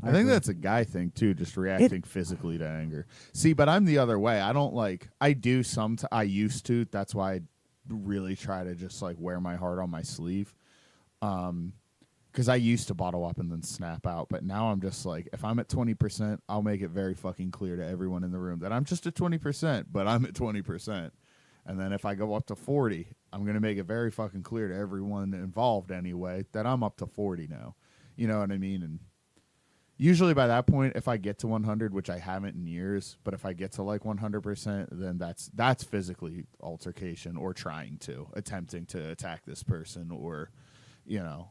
I think that's a guy thing too, just reacting physically to anger. See, but I'm the other way. I don't like. I do I used to. That's why I really try to just like wear my heart on my sleeve. Because I used to bottle up and then snap out, but now I'm just like, if I'm at 20%, I'll make it very fucking clear to everyone in the room that I'm just at 20%, but I'm at 20%. And then if I go up to 40, I'm gonna make it very fucking clear to everyone involved anyway that I'm up to 40 now. You know what I mean? And usually by that point, if I get to 100, which I haven't in years, but if I get to like 100%, then that's physically altercation or attempting to attack this person or, you know,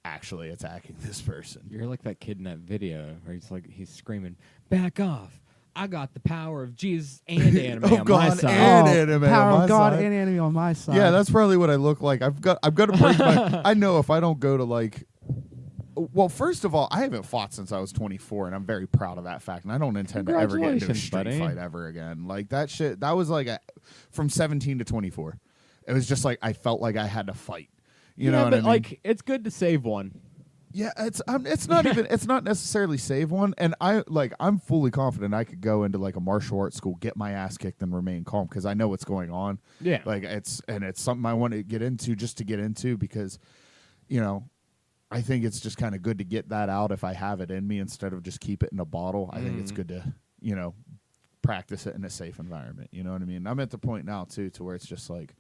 actually attacking this person. You're like that kid in that video where he's screaming, "Back off! I got the power of Jesus and anime on my side." Anime power on my of God side. and anime on my side. Yeah, that's probably what I look like. I've got to break my. I know if I don't go to like. Well, first of all, I haven't fought since I was 24, and I'm very proud of that fact. And I don't intend to ever get into a street fight ever again. Like that shit. That was like from 17 to 24. It was just like I felt like I had to fight. You know what I mean? Like it's good to save one. Yeah, it's not even it's not necessarily save one, and I'm fully confident I could go into like a martial arts school, get my ass kicked, and remain calm because I know what's going on. Yeah, like it's something I want to get into just to get into because, you know, I think it's just kind of good to get that out if I have it in me instead of just keep it in a bottle. I think it's good to, you know, practice it in a safe environment. You know what I mean? I'm at the point now too to where it's just like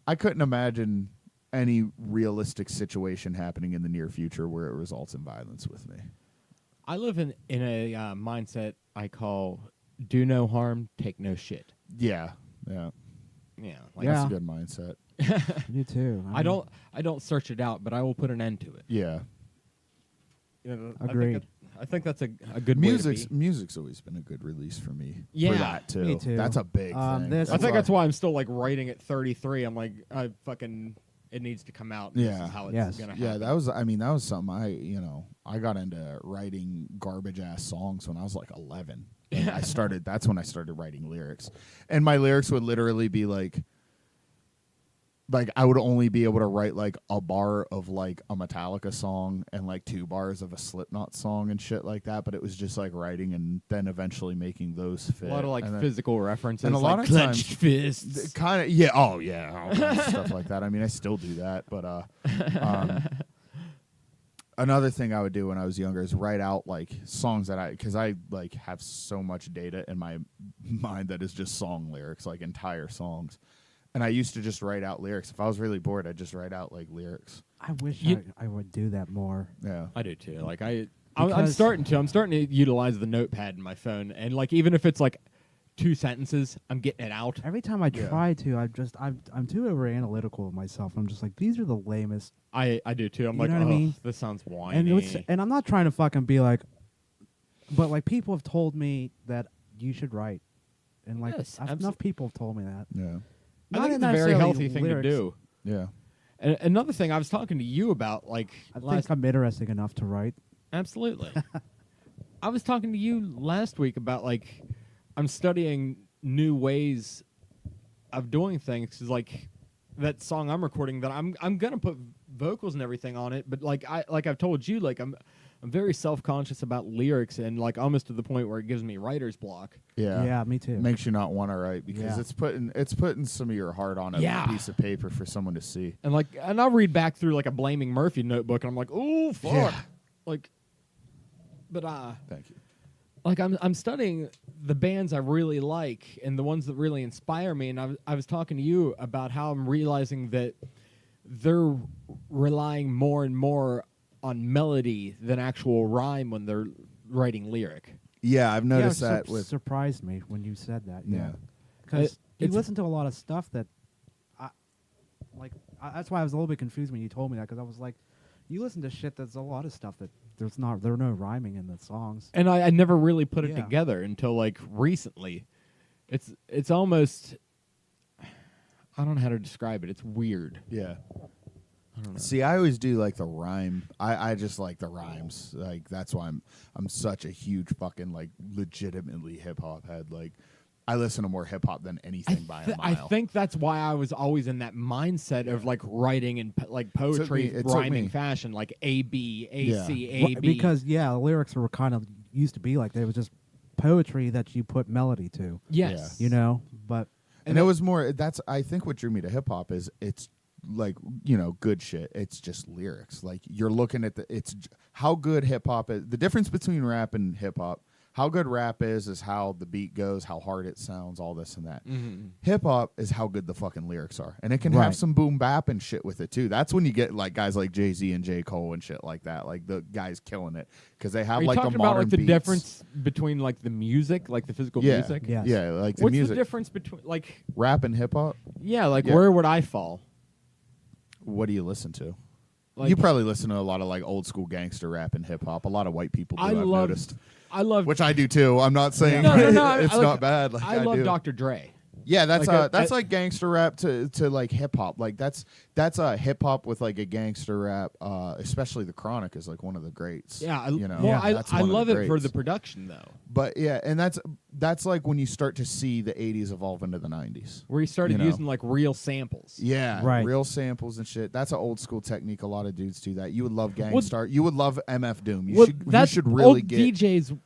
I couldn't imagine any realistic situation happening in the near future where it results in violence with me. I live in a mindset I call do no harm, take no shit. Yeah. Like that's a good mindset. You too. I don't search it out, but I will put an end to it. Yeah. You know, Agreed. I think that's a good music's always been a good release for me. Yeah, for that too. Me too. That's a big thing. I think that's why I'm still like writing at 33. I'm like it needs to come out. Yeah. This is how it's gonna happen. Yeah, that was something I got into writing garbage ass songs when I was like 11. And that's when I started writing lyrics. And my lyrics would literally be like I would only be able to write like a bar of like a Metallica song and like 2 bars of a Slipknot song and shit like that, but it was just like writing and then eventually making those fit. A lot of like physical references, and a lot of clenched times, fists. Kind of, yeah, all kinds of stuff like that. I mean, I still do that, but another thing I would do when I was younger is write out like songs because I like have so much data in my mind that is just song lyrics, like entire songs. And I used to just write out lyrics. If I was really bored, I'd just write out like lyrics. I wish I would do that more. Yeah, I do too. Like I'm starting to utilize the notepad in my phone, and like even if it's like 2 sentences, I'm getting it out. Every time I try to, I'm too over analytical of myself. I'm just like, these are the lamest. I do too. I'm You like, know what I mean? This sounds whiny. And I'm not trying to fucking be like, but like people have told me that you should write, and like enough people have told me that. Yeah. I think it's a very healthy thing to do. Yeah. And another thing I was talking to you about, like, I think I'm interesting enough to write. Absolutely. I was talking to you last week about like I'm studying new ways of doing things. 'Cause, like that song I'm recording that I'm gonna put vocals and everything on it, but like I've told you, like I'm very self-conscious about lyrics and like almost to the point where it gives me writer's block. Yeah. Yeah, me too. Makes you not want to write because it's putting some of your heart on a piece of paper for someone to see. And I'll read back through like a Blaming Murphy notebook and I'm like, oh fuck. Yeah. Like but thank you. Like I'm studying the bands I really like and the ones that really inspire me, and I was talking to you about how I'm realizing that they're relying more and more on melody than actual rhyme when they're writing lyric. Yeah, I've noticed that. Surprised me when you said that. Yeah, because you listen to a lot of stuff that, that's why I was a little bit confused when you told me that, because I was like, you listen to shit that's a lot of stuff that there are no rhyming in the songs. And I never really put it together until like recently. It's almost, I don't know how to describe it. It's weird. Yeah. See, I always do like the rhyme. I just like the rhymes. Like that's why I'm such a huge fucking like legitimately hip hop head. Like I listen to more hip hop than anything by a mile. I think that's why I was always in that mindset of like writing and like poetry, It took rhyming me. fashion, like A B A Yeah. C A B. Because the lyrics were kind of used to be like they was just poetry that you put melody to. yes, You know, but And it was more. That's I think what drew me to hip hop is it's like good shit. It's just lyrics. Like you're looking at how good hip hop is. The difference between rap and hip hop. How good rap is how the beat goes, how hard it sounds, all this and that. Hip hop is how good the fucking lyrics are, and it can have some boom bap and shit with it too. That's when you get like guys like Jay-Z and J. Cole and shit like that, like the guys killing it because they have Are you like talking the about modern like the beats. difference between like the music, like the physical music? Yes. Yeah, like the What's music. the difference between like Rap and hip hop. like Yeah. where would I fall? What do you listen to? Like, You probably listen to a lot of like old school gangster rap and hip hop. A lot of white people do. I've noticed. I love Which I do too. I'm not saying no. it's I like- not bad. Like, I love do. Dr. Dre. Yeah, that's Like that's like gangster rap to like hip hop. Like that's a hip hop with like a gangster rap. Especially the Chronic is like one of the greats. Yeah, that's I one of love the it for greats. the production though, But yeah, and that's like when you start to see the '80s evolve into the '90s. where he started using like real samples. Yeah, Right. real samples and shit. That's an old school technique. A lot of dudes do that. You would love Gangstar. You would love MF Doom. You should really old get. DJs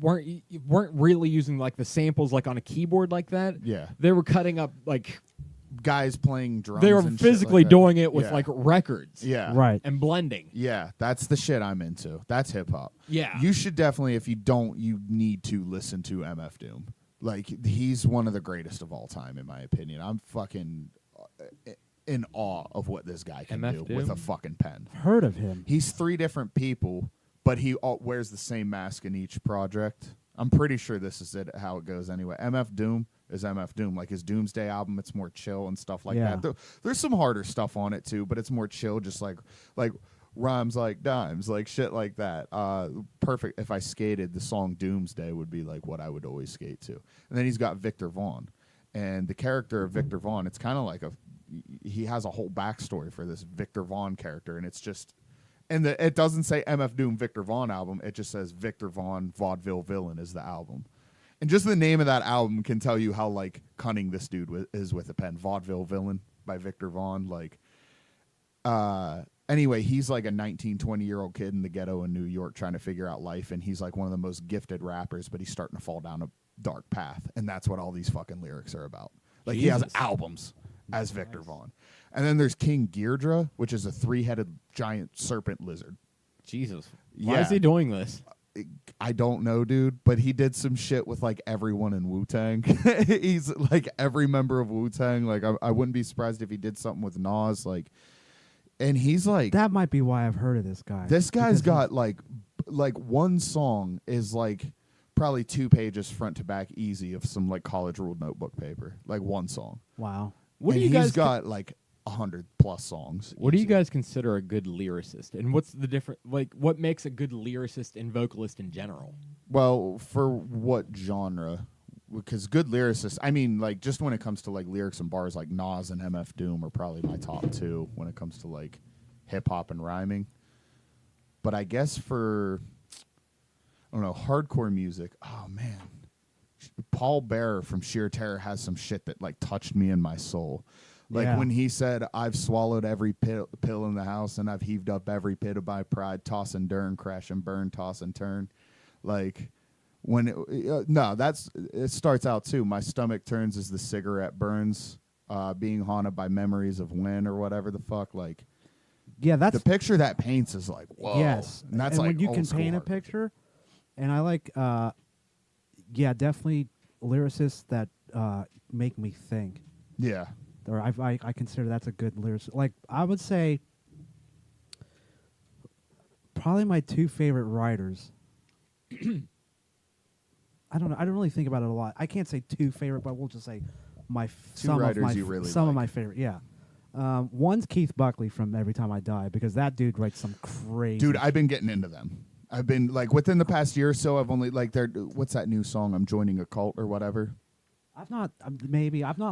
weren't really using like the samples like on a keyboard like that. Yeah. They were cutting up like Guys playing drums. they were and shit physically like that. doing it with Yeah. like records. Yeah. right. And blending. Yeah, that's the shit I'm into. That's hip hop. Yeah. You should definitely, if you don't, you need to listen to MF Doom. Like, he's one of the greatest of all time, in my opinion. I'm fucking in awe of what this guy can MF do with Doom? a fucking pen. Heard of him. He's 3 different people, but he wears the same mask in each project. I'm pretty sure this is how it goes anyway. MF Doom is MF Doom. Like his Doomsday album, it's more chill and stuff like Yeah. that. There's some harder stuff on it too, but it's more chill, just like rhymes like dimes, like shit like that. Perfect. If I skated, the song Doomsday would be like what I would always skate to. And then he's got Victor Vaughn. And the character of Victor Vaughn, it's kind of like he has a whole backstory for this Victor Vaughn character, and it's just. And it doesn't say MF Doom Victor Vaughn album. It just says Victor Vaughn Vaudeville Villain is the album. And just the name of that album can tell you how like cunning this dude is with a pen. Vaudeville Villain by Victor Vaughn. Like, anyway, he's like a 19, 20-year-old kid in the ghetto in New York trying to figure out life. And he's like one of the most gifted rappers, but he's starting to fall down a dark path. And that's what all these fucking lyrics are about. Like he has Jesus. albums as Victor Vaughn. And then there's King Ghidorah, which is a 3-headed giant serpent lizard. Jesus. Why Yeah. is he doing this? I don't know, dude, but he did some shit with like everyone in Wu-Tang. He's like every member of Wu-Tang. Like I wouldn't be surprised if he did something with Nas. Like, and he's like That might be why I've heard of this guy. this guy's Because got like one song is like probably 2 pages front to back easy of some like college ruled notebook paper. Like one song. wow. What do And you guys he's got like 100+ songs. What do you easy. guys consider a good lyricist? And what's the different like what makes a good lyricist and vocalist in general? Well, for what genre? Because good lyricists, I mean, like, just when it comes to, like, lyrics and bars, like, Nas and MF Doom are probably my top 2 when it comes to, like, hip-hop and rhyming. But I guess for, I don't know, hardcore music, oh, man. Paul Bearer from Sheer Terror has some shit that, like, touched me in my soul. Like, Yeah. when he said, I've swallowed every pill in the house, and I've heaved up every pit of my pride, toss and turn, crash and burn, toss and turn. Like, when it starts out too. My stomach turns as the cigarette burns, being haunted by memories of when or whatever the fuck. Like, Yeah, that's the picture that paints is like, whoa. yes. And that's and like when you old can school paint a hardcore. picture, and I like, definitely lyricists that make me think. Yeah. Or I consider that's a good lyricist. Like I would say, probably my 2 favorite writers. I don't know. I don't really think about it a lot. I can't say 2 favorite, but we'll just say some writers of my you really some of like. my favorite. Yeah, one's Keith Buckley from Every Time I Die because that dude writes some crazy. Dude, I've been getting into them. I've been, like, within the past year or so, I've only, like, what's that new song, I'm Joining a Cult or whatever? I've not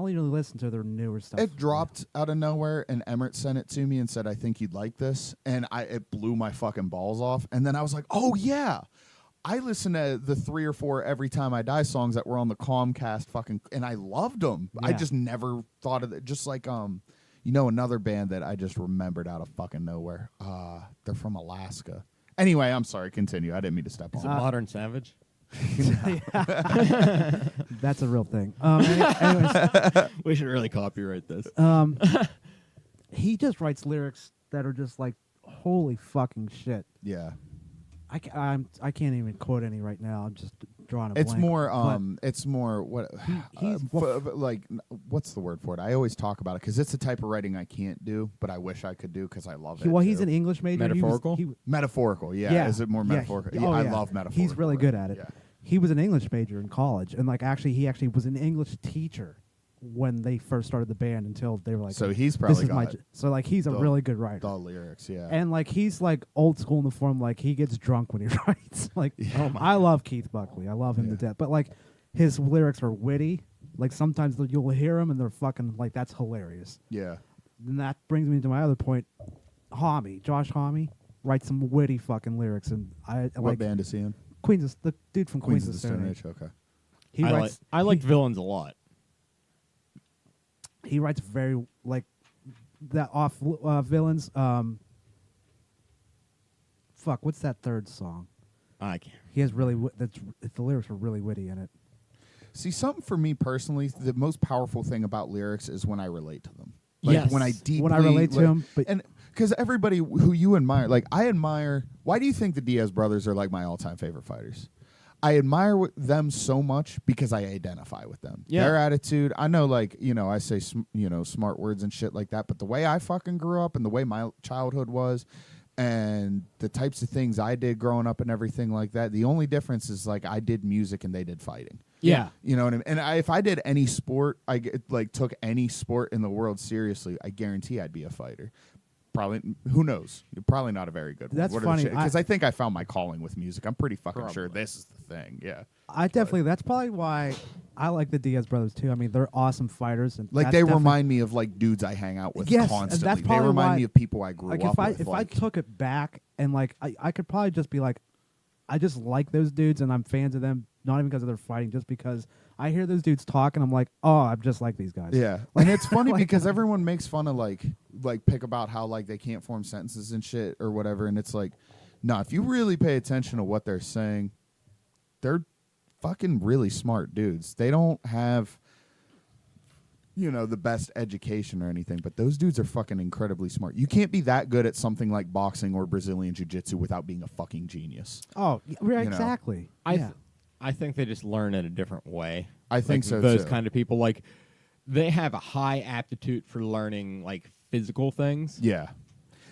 really listened to their newer stuff. It dropped out of nowhere, and Emmert sent it to me and said, "I think you'd like this," and it blew my fucking balls off. And then I was like, "Oh yeah." I listened to the 3 or 4 Every Time I Die songs that were on the Comcast fucking, and I loved them. I Yeah. just never thought of it. Just like another band that I just remembered out of fucking nowhere. They're from Alaska. Anyway, I'm sorry. Continue. I didn't mean to step Is on. it Modern Savage? That's a real thing. Anyways, We should really copyright this. he just writes lyrics that are just like, holy fucking shit. Yeah. I can't even quote any right now. I'm just drawing a It's blank. more what what's the word for it? I always talk about it because it's the type of writing I can't do, but I wish I could do because I love it. Well, he's too. an English major. Metaphorical? Metaphorical, yeah. Is it more metaphorical? Oh, I yeah. love metaphorical. He's really good at it. Yeah. He was an English major in college, and he actually was an English teacher when they first started the band until they were like. So he's this probably is my got j-" So like he's a really good writer. the lyrics, yeah. And like he's like old school in the form, like he gets drunk when he writes. Like I love Keith Buckley, I love him to death. But like his lyrics are witty. Like sometimes you'll hear them and they're fucking like that's hilarious. Yeah. And that brings me to my other point. Josh Homme writes some witty fucking lyrics, and I What like band is he in? the dude from Queens of the Stone Age. Okay. He writes. I liked Villains a lot. He writes very like that off villains. Fuck, what's that third song? I can't. He has really the lyrics are really witty in it. See, something for me personally, the most powerful thing about lyrics is when I relate to them. Like Yes. when I deeply When I relate to him, but and because everybody who you admire, like I admire. Why do you think the Diaz brothers are like my all-time favorite fighters? I admire them so much because I identify with them. Yeah. Their attitude. I know, like I say, smart words and shit like that. But the way I fucking grew up and the way my childhood was, and the types of things I did growing up and everything like that. The only difference is like I did music and they did fighting. Yeah. You know what I mean? And if I did any sport, took any sport in the world seriously, I guarantee I'd be a fighter. Probably, who knows? Probably not a very good one. That's funny. Because I think I found my calling with music. I'm pretty fucking sure Probably. this is the thing. Yeah. that's probably why I like the Diaz brothers too. I mean, they're awesome fighters, and Like that's they definitely- remind me of like dudes I hang out with Yes, and constantly. that's They probably remind why- me of people I grew like up with. if I took it back and like I could probably just be like, I just like those dudes and I'm fans of them, not even because of their fighting, just because I hear those dudes talk and I'm like, oh, I'm just like these guys. Yeah, and it's funny because everyone makes fun of like pick about how like they can't form sentences and shit or whatever, and it's like, no, if you really pay attention to what they're saying, they're fucking really smart dudes. They don't have the best education or anything, but those dudes are fucking incredibly smart. You can't be that good at something like boxing or Brazilian jiu-jitsu without being a fucking genius. Oh, yeah, exactly. I think they just learn in a different way. I think so, Those too. kind of people, like, they have a high aptitude for learning, like, physical things. Yeah.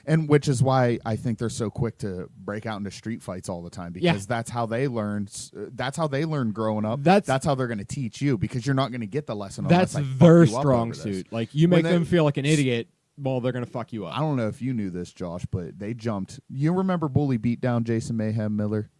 And which is why I think they're so quick to break out into street fights all the time, because that's how they learn. That's how they learn growing up. That's how they're going to teach you, because you're not going to get the lesson. That's unless I fuck their you up strong over this. suit. Like, you make them feel like an idiot, well, they're going to fuck you up. I don't know if you knew this, Josh, but they jumped. You remember Bully beat down Jason Mayhem Miller?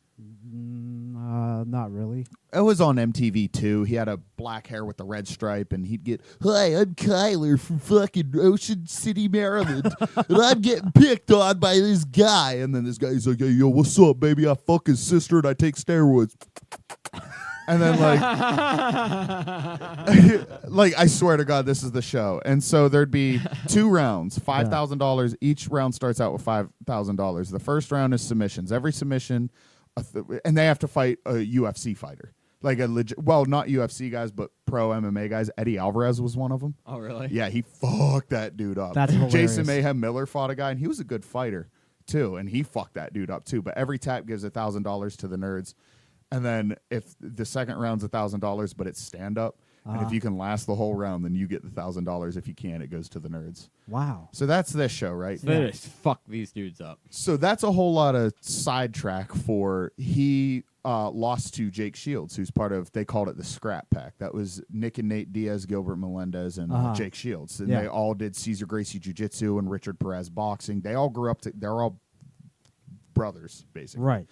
Not really. It was on MTV too. He had a black hair with the red stripe, and he'd get, "Hi, I'm Kyler from fucking Ocean City, Maryland, and I'm getting picked on by this guy." And then this guy's like, "Hey, yo, what's up, baby? I fuck his sister and I take steroids." And then like I swear to God, this is the show. And so there'd be 2 rounds, $5,000. Each round starts out with $5,000. The first round is submissions. Every submission, and they have to fight a UFC fighter, like a legit. Well, not UFC guys, but pro MMA guys. Eddie Alvarez was one of them. Oh, really? Yeah, he fucked that dude up. That's hilarious. Jason Mayhem Miller fought a guy, and he was a good fighter too, and he fucked that dude up too. But every tap gives $1,000 to the nerds. And then if the second round's $1,000, but it's stand up, and if you can last the whole round, then you get the $1,000. If you can't, it goes to the nerds. Wow. So that's this show, right? So they just fuck these dudes up. So that's a whole lot of sidetrack for he lost to Jake Shields, who's part of, they called it the Scrap Pack. That was Nick and Nate Diaz, Gilbert Melendez, and Jake Shields. And they all did Cesar Gracie Jiu-Jitsu and Richard Perez boxing. They all grew up, they're all brothers, basically. Right.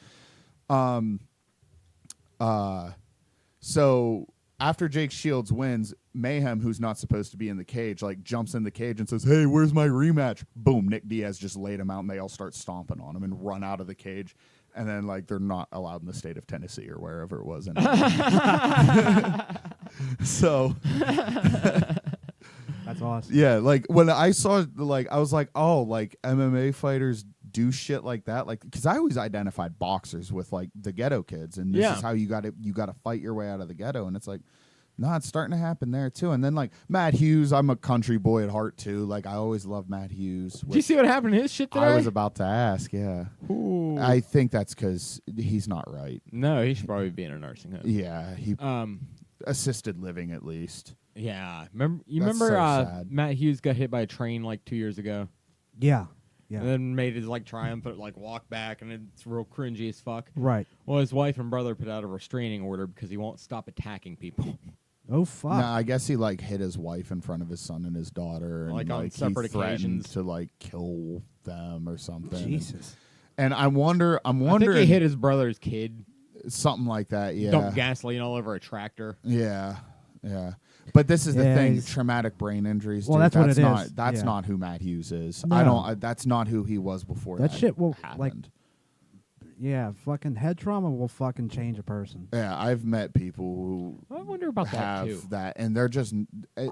So after Jake Shields wins, Mayhem, who's not supposed to be in the cage, like jumps in the cage and says, "Hey, where's my rematch?" Boom, Nick Diaz just laid him out, and they all start stomping on him and run out of the cage. And then like they're not allowed in the state of Tennessee or wherever it was. So That's awesome. yeah, like when I saw, like I was like, oh, like MMA fighters do shit like that, like because I always identified boxers with like the ghetto kids, and this is how you got to fight your way out of the ghetto, and it's like, no, it's starting to happen there too. And then like Matt Hughes, I'm a country boy at heart too. Like I always loved Matt Hughes. Did you see what happened to his shit today? I was about to ask. Yeah, Ooh. I think that's because he's not right. No, he should probably be in a nursing home. Yeah, he assisted living at least. Yeah, remember That's so sad. Matt Hughes got hit by a train like 2 years ago. Yeah. And then made his like triumphant like walk back, and it's real cringy as fuck. Right. Well, his wife and brother put out a restraining order because he won't stop attacking people. Oh fuck. No, I guess he like hit his wife in front of his son and his daughter, and Like, on he separate threatened occasions. to like kill them or something. Jesus. And I'm I think wondering he hit his brother's kid. something like that. Yeah. Dumped gasoline all over a tractor. Yeah. Yeah. But this is the Yeah, thing: he's- traumatic brain injuries. Well, dude, that's what it not, is. That's Yeah. not who Matt Hughes is. No. That's not who he was before That shit will, happened. Yeah, fucking head trauma will fucking change a person. Yeah, I've met people who I wonder about that have too. that, and they're just.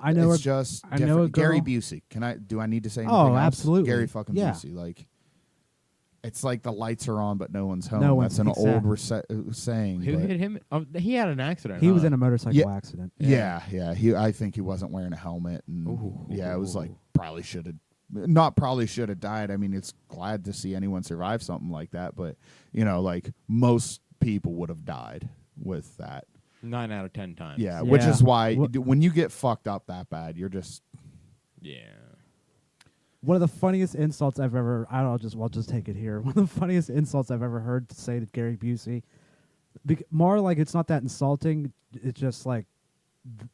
I know it's a- just. I know a different. Gary girl- Busey. Do I need to say anything Oh, else? absolutely. Gary fucking Yeah. Busey. Like, it's like the lights are on, but no one's home. No That's one's- an old exactly. saying. Who but- hit him? He had an accident. He was huh? in a motorcycle Yeah. accident. Yeah, yeah. I think he wasn't wearing a helmet, and it was like probably should have died. I mean, it's glad to see anyone survive something like that, but like most people would have died with that. 9 out of 10 times. Yeah, which Yeah. is why What- when you get fucked up that bad, you're just Yeah. One of the funniest insults I've ever I'll just take it here. One of the funniest insults I've ever heard to say to Gary Busey. More like it's not that insulting. It's just like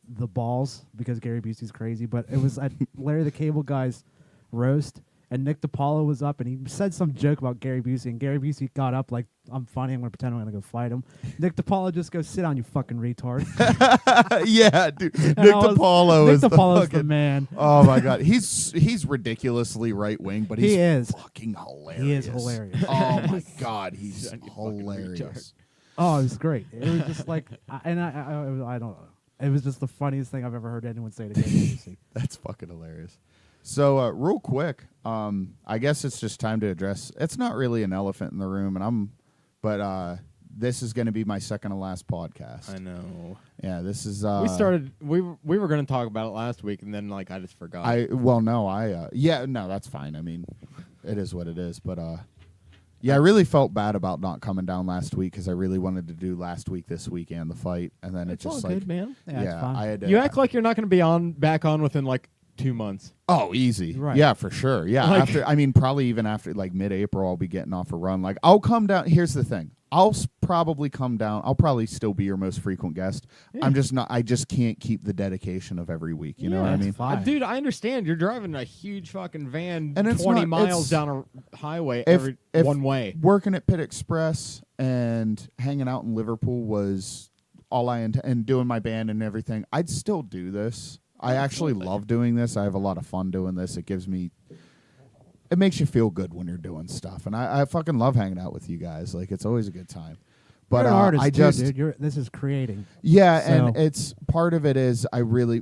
the balls, because Gary Busey's crazy. But it was at Larry the Cable Guy's roast, and Nick DiPaolo was up, and he said some joke about Gary Busey, and Gary Busey got up like, "I'm funny. I'm gonna pretend I'm gonna go fight him." Nick DiPaolo just goes, "Sit down, you fucking retard." yeah, dude. Nick And I was- DiPaolo Nick is DiPaolo's the the man. Oh my god, he's ridiculously right wing, but he's He is. fucking hilarious. He is hilarious. Oh my god, he's Son, you fucking hilarious. Oh, it was great. It was just like, I don't know. It was just the funniest thing I've ever heard anyone say to Gary Busey. That's fucking hilarious. So, real quick, I guess it's just time to address. It's not really an elephant in the room, but this is going to be my second to last podcast. I know. Yeah, this is. We were going to talk about it last week, and then like I just forgot. No, that's fine. I mean, it is what it is. But yeah, I really felt bad about not coming down last week because I really wanted to do last week, this week, and the fight, and then It's it just all like, good, man. Yeah, it's fine. I had to, You act like you're not going to be back on within like 2 months. Oh, easy. Right. Yeah, for sure. Yeah. Like- Probably even after like mid-April, I'll be getting off a run. Like, I'll come down. Here's the thing. I'll probably come down. I'll probably still be your most frequent guest. Yeah. I'm just not. I just can't keep the dedication of every week. You know what I that's mean? fine. Dude, I understand. You're driving a huge fucking van And it's 20 not- miles it's- down a highway If one way. working at Pit Express and hanging out in Liverpool was all I and doing my band and everything, I'd still do this. I actually love doing this. I have a lot of fun doing this. It makes you feel good when you're doing stuff, and I fucking love hanging out with you guys. Like, it's always a good time. But You're an artist I too, just dude. This is creating. yeah, So- and it's part of it is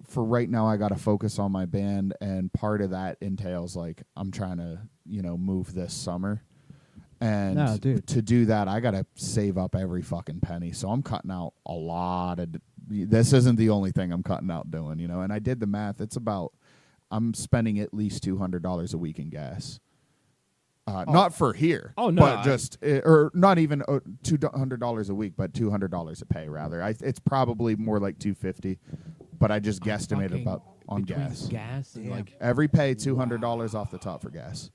for right now I got to focus on my band, and part of that entails like I'm trying to move this summer, and No, dude. to do that I got to save up every fucking penny. So I'm cutting out a lot of. This isn't the only thing I'm cutting out doing, and I did the math. It's about I'm spending at least $200 a week in gas. Not for here. Oh, no, but just or not even $200 a week, but $200 a pay rather. It's probably more like $250, but I just guesstimated Fucking about on between gas. Gas and like, Every pay $200 off the top for gas.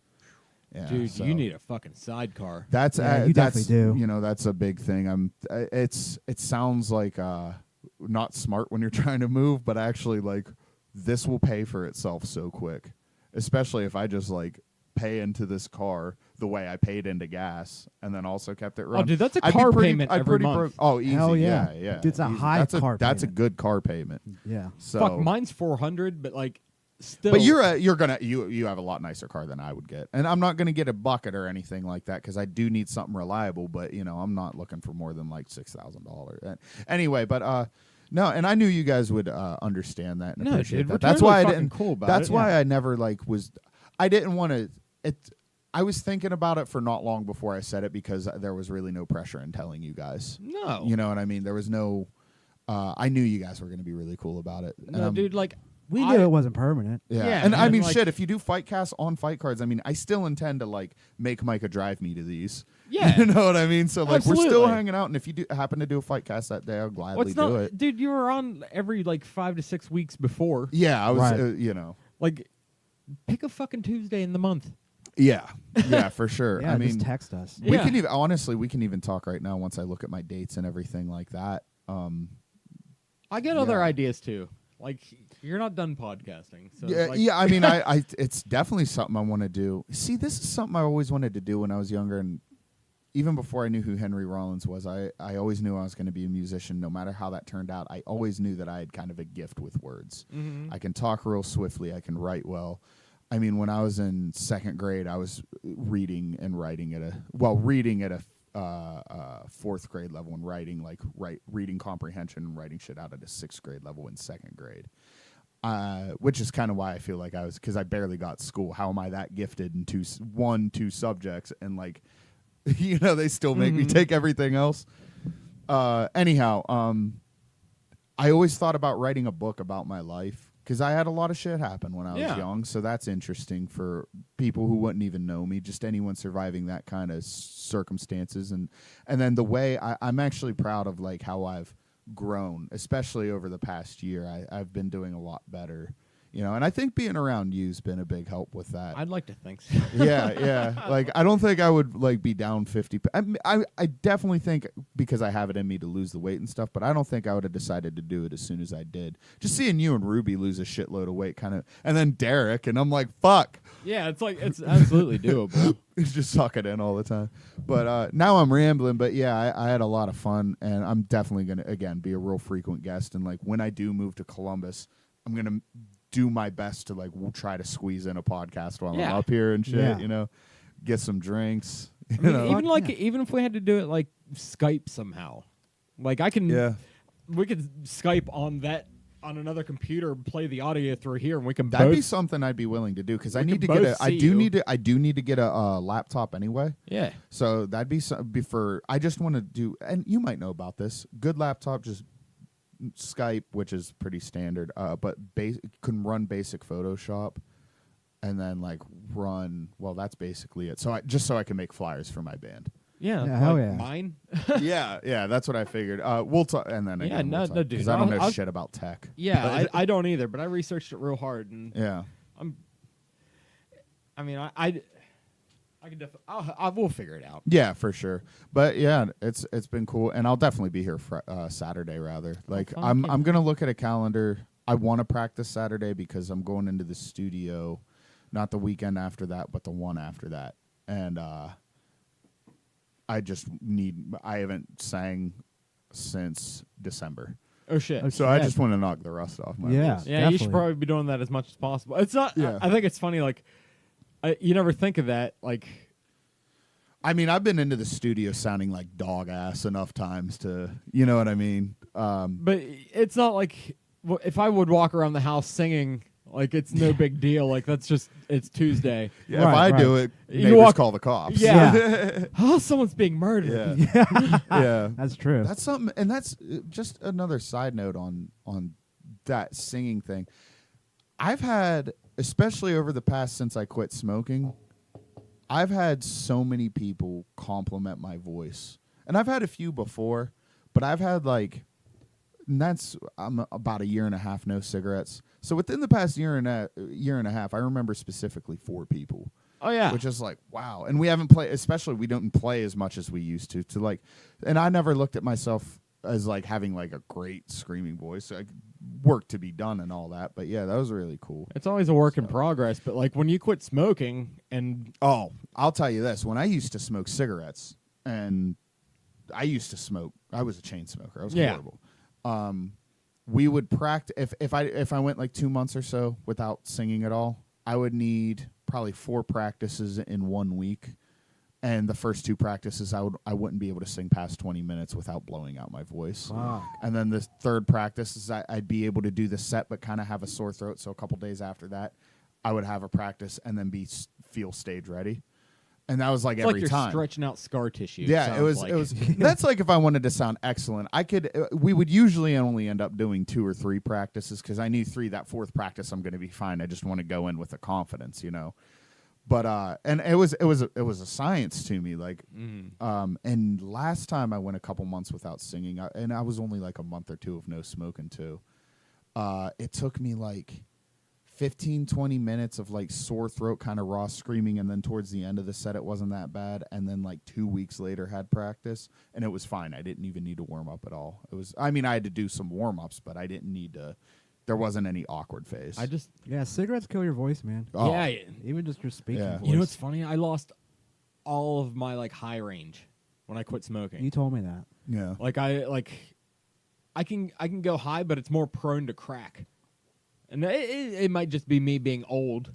Yeah, dude, so you need a fucking sidecar. that's Yeah, you that's definitely do. That's a big thing. It sounds like not smart when you're trying to move, but actually like this will pay for itself so quick, especially if I just like pay into this car the way I paid into gas and then also kept it running. Oh, dude, that's a I'd be car pretty- payment I'd every pretty month. broke. Oh, easy. Hell yeah. Yeah. Dude, it's a Easy. high That's car That's a payment. good car payment. Yeah. So, Fuck, mine's $400, but like still. but you have a lot nicer car than I would get, and I'm not gonna get a bucket or anything like that because I do need something reliable. But I'm not looking for more than like $6,000. Anyway, but no, and I knew you guys would understand that and No, appreciate dude, that. we're That's totally why I fucking didn't. cool about that's it. why Yeah. I never was. I didn't want to. I was thinking about it for not long before I said it because there was really no pressure in telling you guys. No. You know what I mean? There was no. I knew you guys were going to be really cool about it. No, dude, like We knew it wasn't permanent. Yeah, Yeah, and I man, mean, like- shit. If you do Fightcast on Fight Cards, I mean, I still intend to like make Micah drive me to these. Yeah. You know what I mean. So like, we're still Absolutely. hanging out, and if you do happen to do a Fightcast that day, I'll gladly what's do not, it. dude? You were on every like 5 to 6 weeks before. Yeah, I was. Right. Like, pick a fucking Tuesday in the month. Yeah, yeah, for sure. Yeah, I mean, just text us. we Yeah. can even honestly, we can even talk right now once I look at my dates and everything like that. I get other Yeah. ideas too. Like, you're not done podcasting. So Yeah, like, yeah. I mean, I it's definitely something I want to do. See, this is something I always wanted to do when I was younger, and even before I knew who Henry Rollins was, I always knew I was going to be a musician. No matter how that turned out, I always knew that I had kind of a gift with words. Mhm. I can talk real swiftly. I can write well. I mean, when I was in second grade, I was reading and writing at a fourth grade level and writing reading comprehension and writing shit out at a sixth grade level in second grade. Which is kind of why I feel like because I barely got school. How am I that gifted in two subjects and like, they still make me take everything else. Anyhow, I always thought about writing a book about my life because I had a lot of shit happen when I was young. So that's interesting for people who wouldn't even know me, just anyone surviving that kind of circumstances. And then the way I'm actually proud of like how I've grown, especially over the past year. I've been doing a lot better, and I think being around you's been a big help with that. I'd like to think so. Yeah. Like, I don't think I would like be down 50. I definitely think because I have it in me to lose the weight and stuff, but I don't think I would have decided to do it as soon as I did. Just seeing you and Ruby lose a shitload of weight and then Derek, and I'm like, fuck. Yeah, it's absolutely doable. It's just suck it in all the time. But now I'm rambling, but yeah, I had a lot of fun, and I'm definitely going to, again, be a real frequent guest. And like, when I do move to Columbus, I'm going to do my best to like try to squeeze in a podcast while I'm up here and shit, Yeah. Get some drinks. I mean, even if we had to do it like Skype somehow, like we could Skype on another computer and play the audio through here, and we can That'd both. be something I'd be willing to do because I We need to could get both I see do you. need to get a laptop anyway. Yeah. So that'd be for I just want to do, and you might know about this. Good laptop, just Skype, which is pretty standard, but can run basic Photoshop, and then like run. Well, that's basically it. So I can make flyers for my band. Yeah, Yeah, hell yeah. Mine. yeah, that's what I figured. We'll talk, and then Yeah, again, no, we'll talk, dude, 'cause I don't know I'll- shit about tech. Yeah, I don't either, but I researched it real hard, and Yeah. I can definitely. I will figure it out. Yeah, for sure. But yeah, it's been cool, and I'll definitely be here Saturday. Rather, like fun. I'm gonna look at a calendar. I want to practice Saturday because I'm going into the studio, not the weekend after that, but the one after that, and I haven't sang since December, Oh shit. so I just want to knock the rust off my Yeah. voice. Yeah, you should Definitely. probably be doing that as much as possible. It's not. Yeah. I think it's funny. Like, you never think of that. Like, I mean, I've been into the studio sounding like dog ass enough times to, you know what I mean? but it's not like if I would walk around the house singing, like it's no big deal. Like it's Tuesday. Yeah, Right, if I do right. it, You neighbors walk- call the cops. Yeah. Oh, someone's being murdered. Yeah. Yeah. That's true. That's something, and that's just another side note on that singing thing. I've had, especially over the past since I quit smoking, I've had so many people compliment my voice, and I've had a few before, but I've had I'm about a year and a half no cigarettes. So within the past year and a half, I remember specifically 4 people. Oh yeah. Which is like, wow. And we haven't played, especially we don't play as much as we used to like, and I never looked at myself as like having like a great screaming voice. work to be done and all that. But yeah, that was really cool. It's always a work in progress, but like when you quit smoking and Oh, I'll tell you this. When I used to smoke cigarettes, and I used to smoke, I was a chain smoker. I was Yeah. horrible. We would practice, if I went like 2 months or so without singing at all, I would need probably 4 practices in 1 week. And the first 2 practices, I wouldn't be able to sing past 20 minutes without blowing out my voice. Wow. And then the third practice is I'd be able to do the set, but kind of have a sore throat. So a couple days after that, I would have a practice and then feel stage ready. And that was like it's every like you're time. stretching out scar tissue. Yeah, it was. sounds It was. like. That's like if I wanted to sound excellent, I could. We would usually only end up doing 2 or 3 practices because I knew 3. That 4th practice, I'm going to be fine. I just want to go in with the confidence, you know. But and it was a science to me, like. And last time I went a couple months without singing, and I was only like a month or 2 of no smoking too. It took me like 15, 20 minutes of like sore throat, kind of raw screaming, and then towards the end of the set it wasn't that bad, and then like 2 weeks later had practice and it was fine. I didn't even need to warm up at all. It was, I mean, I had to do some warm-ups, but I didn't need to. There wasn't any awkward phase. Yeah, cigarettes kill your voice, man. Oh. Yeah, Even just your speaking voice. you know what's funny? I lost all of my like high range when I quit smoking. You told me that. Yeah. Like I can go high, but it's more prone to crack. And it might just be me being old.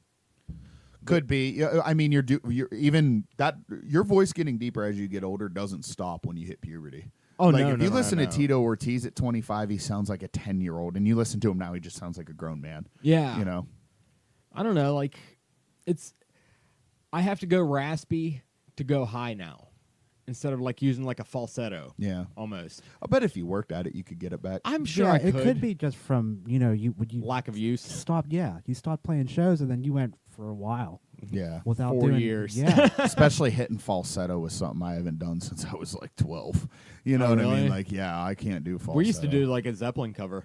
Could be. Yeah, I mean, you're even that your voice getting deeper as you get older doesn't stop when you hit puberty. Oh, like no, if no, you no, listen no. to Tito Ortiz at 25, he sounds like a 10-year-old, and you listen to him now, he just sounds like a grown man. Yeah. You know. I don't know. Like I have to go raspy to go high now, instead of like using like a falsetto. Yeah. Almost. I bet if you worked at it, you could get it back. I'm sure Yeah, I it could be just from you lack of use. stopped. Yeah, you stopped playing shows and then you went for a while Yeah. without 4 doing years. Yeah, Especially hitting falsetto was something I haven't done since I was like 12. You know Oh, what I really? mean? Like, yeah, I can't do falsetto. We used to do like a Zeppelin cover.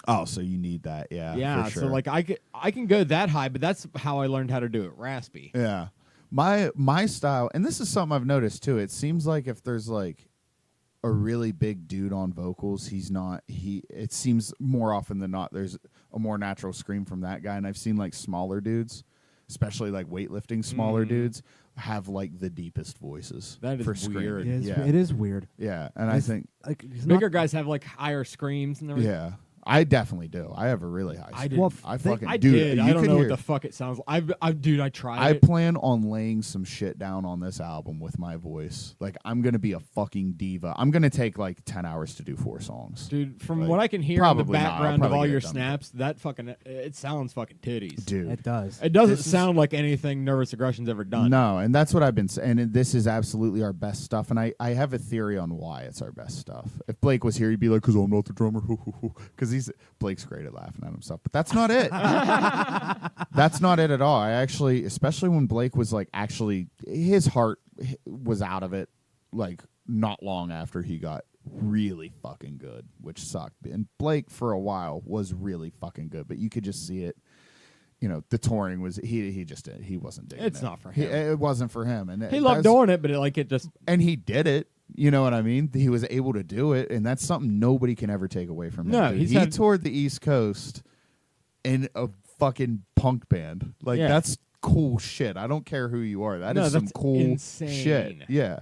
Oh, so you need that. Yeah. Yeah, for sure. so like I can go that high, but that's how I learned how to do it raspy. Yeah. My style, and this is something I've noticed too, it seems like if there's like a really big dude on vocals, it seems more often than not there's a more natural scream from that guy. And I've seen like smaller dudes, especially like weightlifting smaller dudes, have like the deepest voices. That is for screaming. weird. it is weird. Yeah. And It's I think like it's Bigger not- guys have like higher screams and everything. yeah. I definitely do. I have a really high I scream. did. Well, I they- fucking I dude, did. you I don't could know hear- what the fuck it sounds like. I tried I it. plan on laying some shit down on this album with my voice. Like, I'm going to be a fucking diva. I'm going to take like 10 hours to do 4 songs. Dude, from Like, what I can hear in the probably not. I'll background of probably all get your it done. snaps, that fucking it sounds fucking titties. Dude. It does. It doesn't This is- sound like anything Nervous Aggression's ever done. No, and that's what I've been saying. And this is absolutely our best stuff. And I have a theory on why it's our best stuff. If Blake was here, he'd be like, because I'm not the drummer. Because Blake's great at laughing at himself. But that's not it. That's not it at all. I actually, especially when Blake was like, actually, his heart was out of it, like, not long after he got really fucking good, which sucked. And Blake, for a while, was really fucking good. But you could just see it. You know, the touring was he wasn't digging it. It's not for him. It wasn't for him, and He loved doing it, but it just and he did it. You know what I mean? He was able to do it, and that's something nobody can ever take away from him. No, dude. He toured the East Coast in a fucking punk band. Like, Yeah. that's cool shit. I don't care who you are. That No, is some that's cool insane. shit. Yeah.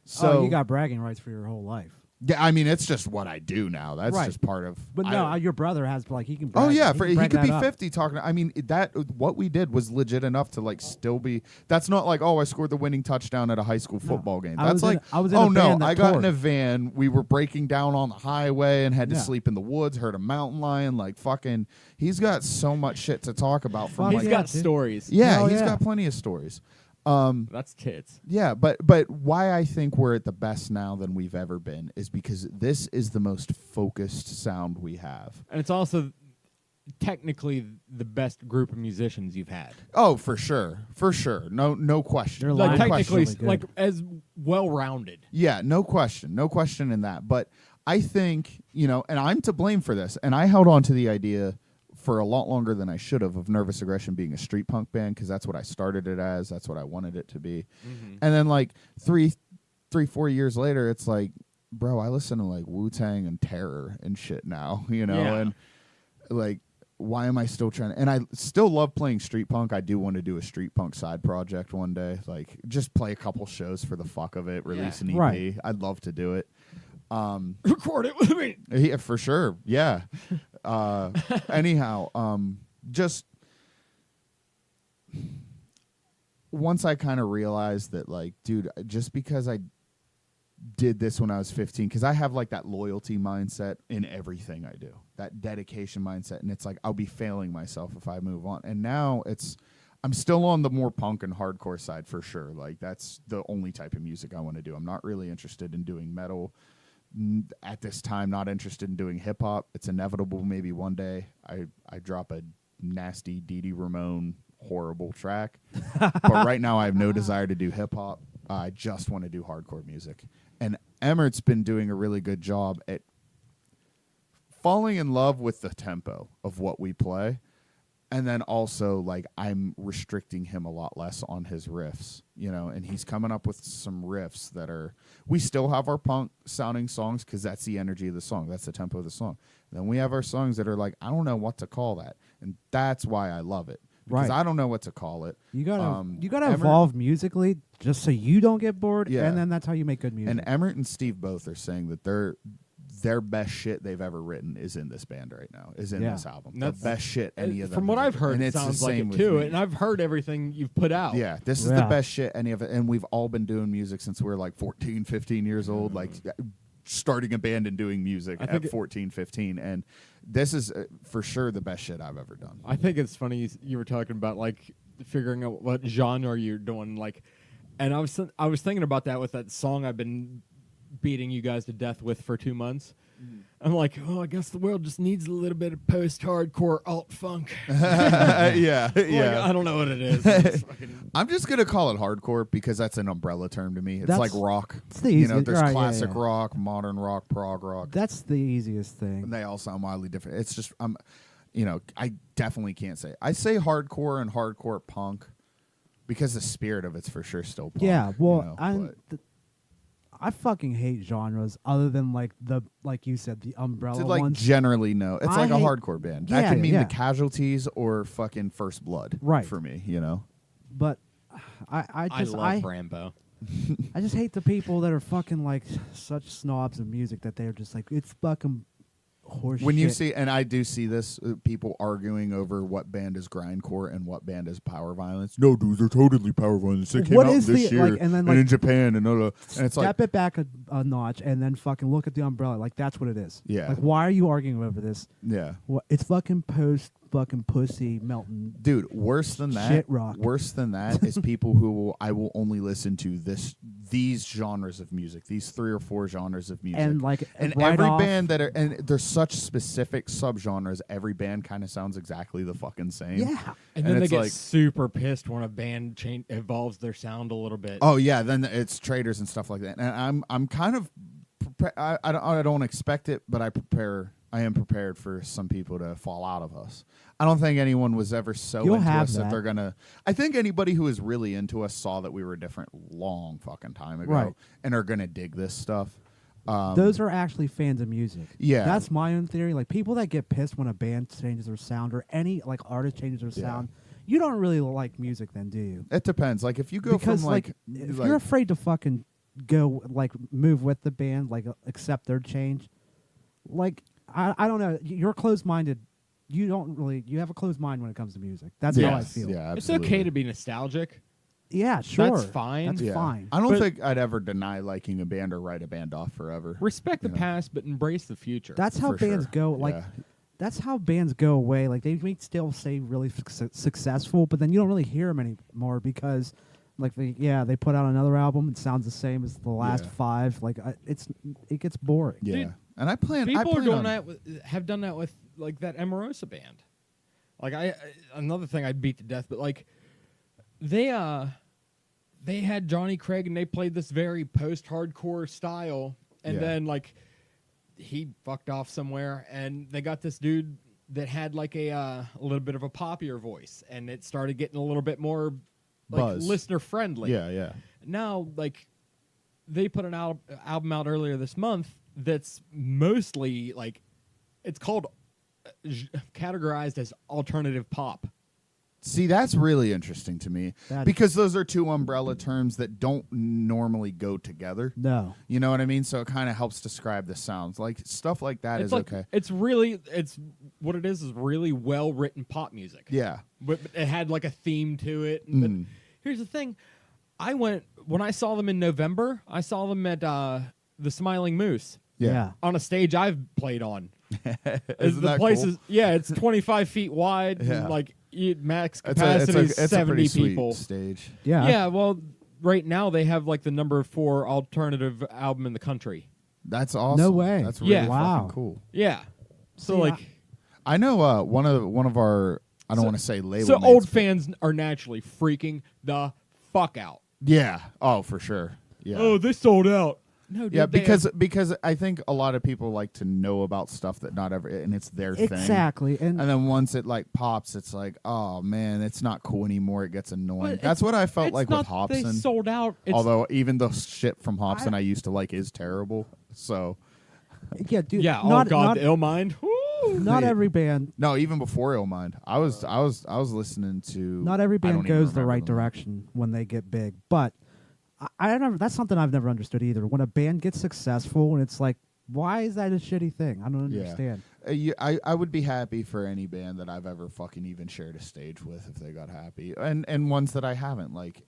So oh, you got bragging rights for your whole life. yeah, I mean, it's just what I do now. That's Right. just part of. But no, your brother has like he can. Oh brag- yeah, can he brag could that be up. 50 talking. I mean, that what we did was legit enough to like still be. That's not like, oh, I scored the winning touchdown at a high school football game. I That's was like, I was in oh a no, band that I got toured. in a van. We were breaking down on the highway and had to Yeah. sleep in the woods. Heard a mountain lion. Like fucking, he's got so much shit to talk about. From he's like, got dude. stories. yeah, Oh, he's yeah. got plenty of stories. That's tits. Yeah, but why I think we're at the best now than we've ever been is because this is the most focused sound we have. And it's also technically the best group of musicians you've had. Oh, for sure, no question. They're No live Like question. technically really good. like as well rounded. Yeah, no question in that. But I think, and I'm to blame for this, and I held on to the idea for a lot longer than I should have of Nervous Aggression being a street punk band, because that's what I started it as, that's what I wanted it to be. And then like 3-4 years later, it's like, bro, I listen to like Wu-Tang and Terror and shit now, you know, Yeah. and like, why am I still trying? And I still love playing street punk. I do want to do a street punk side project one day, like just play a couple shows for the fuck of it, release an EP. Right. I'd love to do it. Record it with me. Yeah, for sure. Yeah. Anyhow, just once I kind of realized that, like, dude, just because I did this when I was 15, because I have like that loyalty mindset in everything I do, that dedication mindset, and it's like I'll be failing myself if I move on. And now I'm still on the more punk and hardcore side for sure. Like that's the only type of music I want to do. I'm not really interested in doing metal at this time. Not interested in doing hip hop. It's inevitable. Maybe one day I drop a nasty Dee Dee Ramone horrible track, but right now I have no desire to do hip hop. I just want to do hardcore music. And Emmert's been doing a really good job at falling in love with the tempo of what we play. And then also, like, I'm restricting him a lot less on his riffs, you know, and he's coming up with some riffs that are, we still have our punk sounding songs because that's the energy of the song. That's the tempo of the song. Then we have our songs that are like, I don't know what to call that. And that's why I love it. Because Right. I don't know what to call it. You gotta Emmert- evolve musically just so you don't get bored, Yeah. and then that's how you make good music. And Emmert and Steve both are saying that their best shit they've ever written is in this band right now, is in Yeah. this album. That's- the best shit any of them. From what have I've ever- heard, and it it's the sounds like same it with too. me. And I've heard everything you've put out. Yeah, this is the Yeah. best shit any of it. And we've all been doing music since we were like 14, 15 years old, like starting a band and doing music I at think 14, 15. And this is for sure the best shit I've ever done. I think it's funny you were talking about like figuring out what genre you're doing, like, and I was thinking about that with that song I've been beating you guys to death with for 2 months. I'm like, oh, I guess the world just needs a little bit of post-hardcore alt-funk. Yeah, Like, yeah. I don't know what it is. It's fucking- I'm just gonna call it hardcore because that's an umbrella term to me. It's That's- like rock. it's the You know, easy- there's right, yeah, classic yeah. rock, modern rock, prog rock. That's the easiest thing. And they all sound wildly different. It's just you know, I definitely can't say. I say hardcore and hardcore punk because the spirit of it's for sure still punk. Yeah, well, you know, but I fucking hate genres other than like you said, the umbrella to like ones. generally no. It's I like a hate- hardcore band. That Yeah, could mean yeah. the Casualties or fucking First Blood. Right. For me, you know. But I I just love Rambo. I just hate the people that are fucking like such snobs of music that they're just like it's fucking horse When you shit. see, and I do see this, people arguing over what band is grindcore and what band is power violence. No, dude, they're totally power violence. They came What out is this the- year, like, and then, and like, in Japan, and and it's like, step it back a notch and then fucking look at the umbrella. Like that's what it is. Yeah. Like why are you arguing over this? yeah, What it's fucking post fucking pussy melting. dude. Worse than that, Shit rock. Worse than that is people who I will only listen to these genres of music, these 3 or 4 genres of music, And like and right every off- band that are, and there's such specific subgenres. Every band kind of sounds exactly the fucking same. Yeah. And then they it's get like, super pissed when a band evolves their sound a little bit. oh yeah, then it's traders and stuff like that. And I'm kind of I don't expect it, but I am prepared for some people to fall out of us. I don't think anyone was ever so You'll into have us that that. they're gonna. I think anybody who is really into us saw that we were different long fucking time ago, Right. and are gonna dig this stuff. Those are actually fans of music. Yeah. That's my own theory. Like people that get pissed when a band changes their sound or any like artist changes their Yeah. sound, you don't really like music then, do you? It depends. Like if you go Because from like, if you're afraid to fucking go like move with the band, like accept their change, like I don't know. You're closed minded. You don't really. You have a closed mind when it comes to music. That's how I Yes, feel. yeah, it's absolutely. okay to be nostalgic. Yeah, sure. That's fine. That's Yeah. fine. I don't But- think I'd ever deny liking a band or write a band off forever. Respect the You know. past, but embrace the future. That's how For bands sure. go. Like Yeah. that's how bands go away. Like they may still say really successful, but then you don't really hear them anymore because, like, they put out another album. It sounds the same as the last Yeah. 5. Like it gets boring. Yeah, Dude, and I plan. People are doing on, that. Have done that with like that Amorosa band. Like another thing I beat to death, but like they had Johnny Craig and they played this very post-hardcore style, and Yeah. then like he fucked off somewhere, and they got this dude that had like a little bit of a poppier voice, and it started getting a little bit more like Buzz. listener friendly. Yeah, yeah. Now like they put an album out earlier this month that's mostly like, it's called categorized as alternative pop. See, that's really interesting to me That because those are two umbrella terms that don't normally go together. No. You know what I mean? So it kind of helps describe the sounds. Like stuff like that is like, okay. It's what it is really well written pop music. Yeah. But it had like a theme to it. But here's the thing. When I saw them in November, I saw them at the Smiling Moose. Yeah. On a stage I've played on. Isn't the that place cool? is it's 25 feet wide. Yeah. And max It's capacity is a 70 pretty sweet people. stage. Yeah. Yeah, well, right now they have like the number 4 alternative album in the country. That's awesome. No way. That's really Yeah. Wow. fucking cool. Yeah. So See, like I know one of our I don't want to say label so mates, old but- fans are naturally freaking the fuck out. Yeah. Oh, for sure. Yeah. Oh, they sold out. No, dude, Yeah, they because I think a lot of people like to know about stuff that not every and it's their thing. Exactly. And And then once it like pops, it's like, oh man, it's not cool anymore. It gets annoying. But That's what I felt it's like not with Hobson. They sold out. It's, Although even the shit from Hobson I used to like is terrible. So yeah, dude. yeah. Not, oh God, not, the Ill Mind. Woo! not Yeah. every band. no, even before Illmind, I was listening to. Not every I don't band even goes the remember right them. direction when they get big, but I never. That's something I've never understood either. When a band gets successful, and it's like, why is that a shitty thing? I don't Yeah. understand. I would be happy for any band that I've ever fucking even shared a stage with if they got happy, and ones that I haven't. Like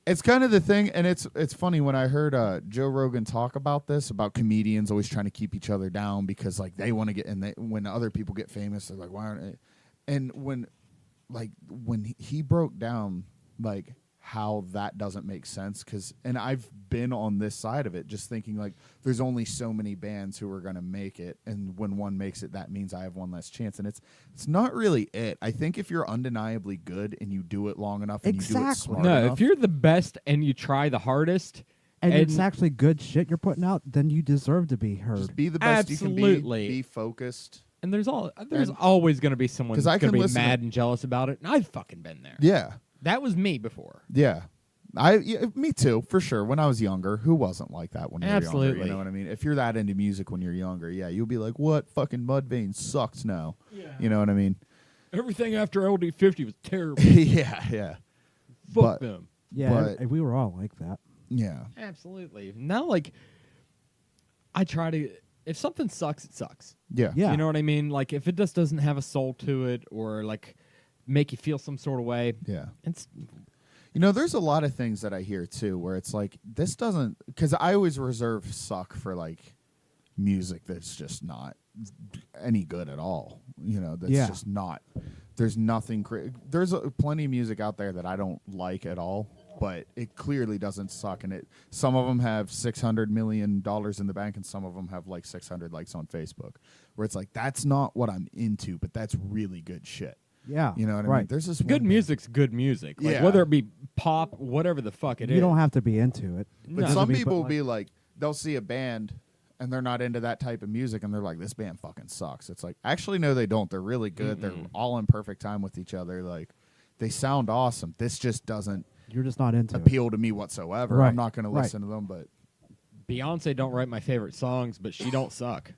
it's kind of the thing, and it's funny when I heard Joe Rogan talk about this, about comedians always trying to keep each other down because like they want to get, and when other people get famous, they're like, why aren't they? And when he broke down like how that doesn't make sense, and I've been on this side of it just thinking like there's only so many bands who are going to make it, and when one makes it that means I have one less chance, and it's not really it. I think if you're undeniably good and you do it long enough and you do it Exactly. smart No, enough, if you're the best and you try the hardest, And it's actually good shit you're putting out, then you deserve to be heard. just be the best you Absolutely. can be focused. and there's And- always going to be someone 'Cause that's I going can to be listen to- mad and jealous about it, and I've fucking been there. Yeah. That was me before. Yeah. Me too, for sure. When I was younger, who wasn't like that when you were younger? Absolutely. You know what I mean? If you're that into music when you're younger, yeah, you'll be like, what? Fucking Mudvayne sucks now. Yeah. You know what I mean? Everything after LD50 was terrible. yeah. Fuck But- them. Yeah, But- and we were all like that. Yeah. Absolutely. Now, like, I try to. If something sucks, it sucks. Yeah. Yeah. You know what I mean? Like, if it just doesn't have a soul to it, or like make you feel some sort of way, Yeah. it's You know, there's a lot of things that I hear too where it's like, this doesn't, because I always reserve suck for like music that's just not any good at all. You know, that's Yeah. just not, there's nothing, there's plenty of music out there that I don't like at all, but it clearly doesn't suck. And some of them have $600 million in the bank and some of them have like 600 likes on Facebook, where it's like, that's not what I'm into, but that's really good shit. Yeah. You know what I right. mean? There's this good one- music's good music. Like, Yeah. whether it be pop, whatever the fuck it is. You don't have to be into it. But No. some Doesn't mean- people but, will like- be like, they'll see a band and they're not into that type of music and they're like, this band fucking sucks. It's like, actually, no, they don't. They're really good. They're all in perfect time with each other. Like, they sound awesome. This just doesn't You're just not into it. appeal to me whatsoever. Right. I'm not going to Right. listen to them, but Beyonce don't write my favorite songs, but she don't suck.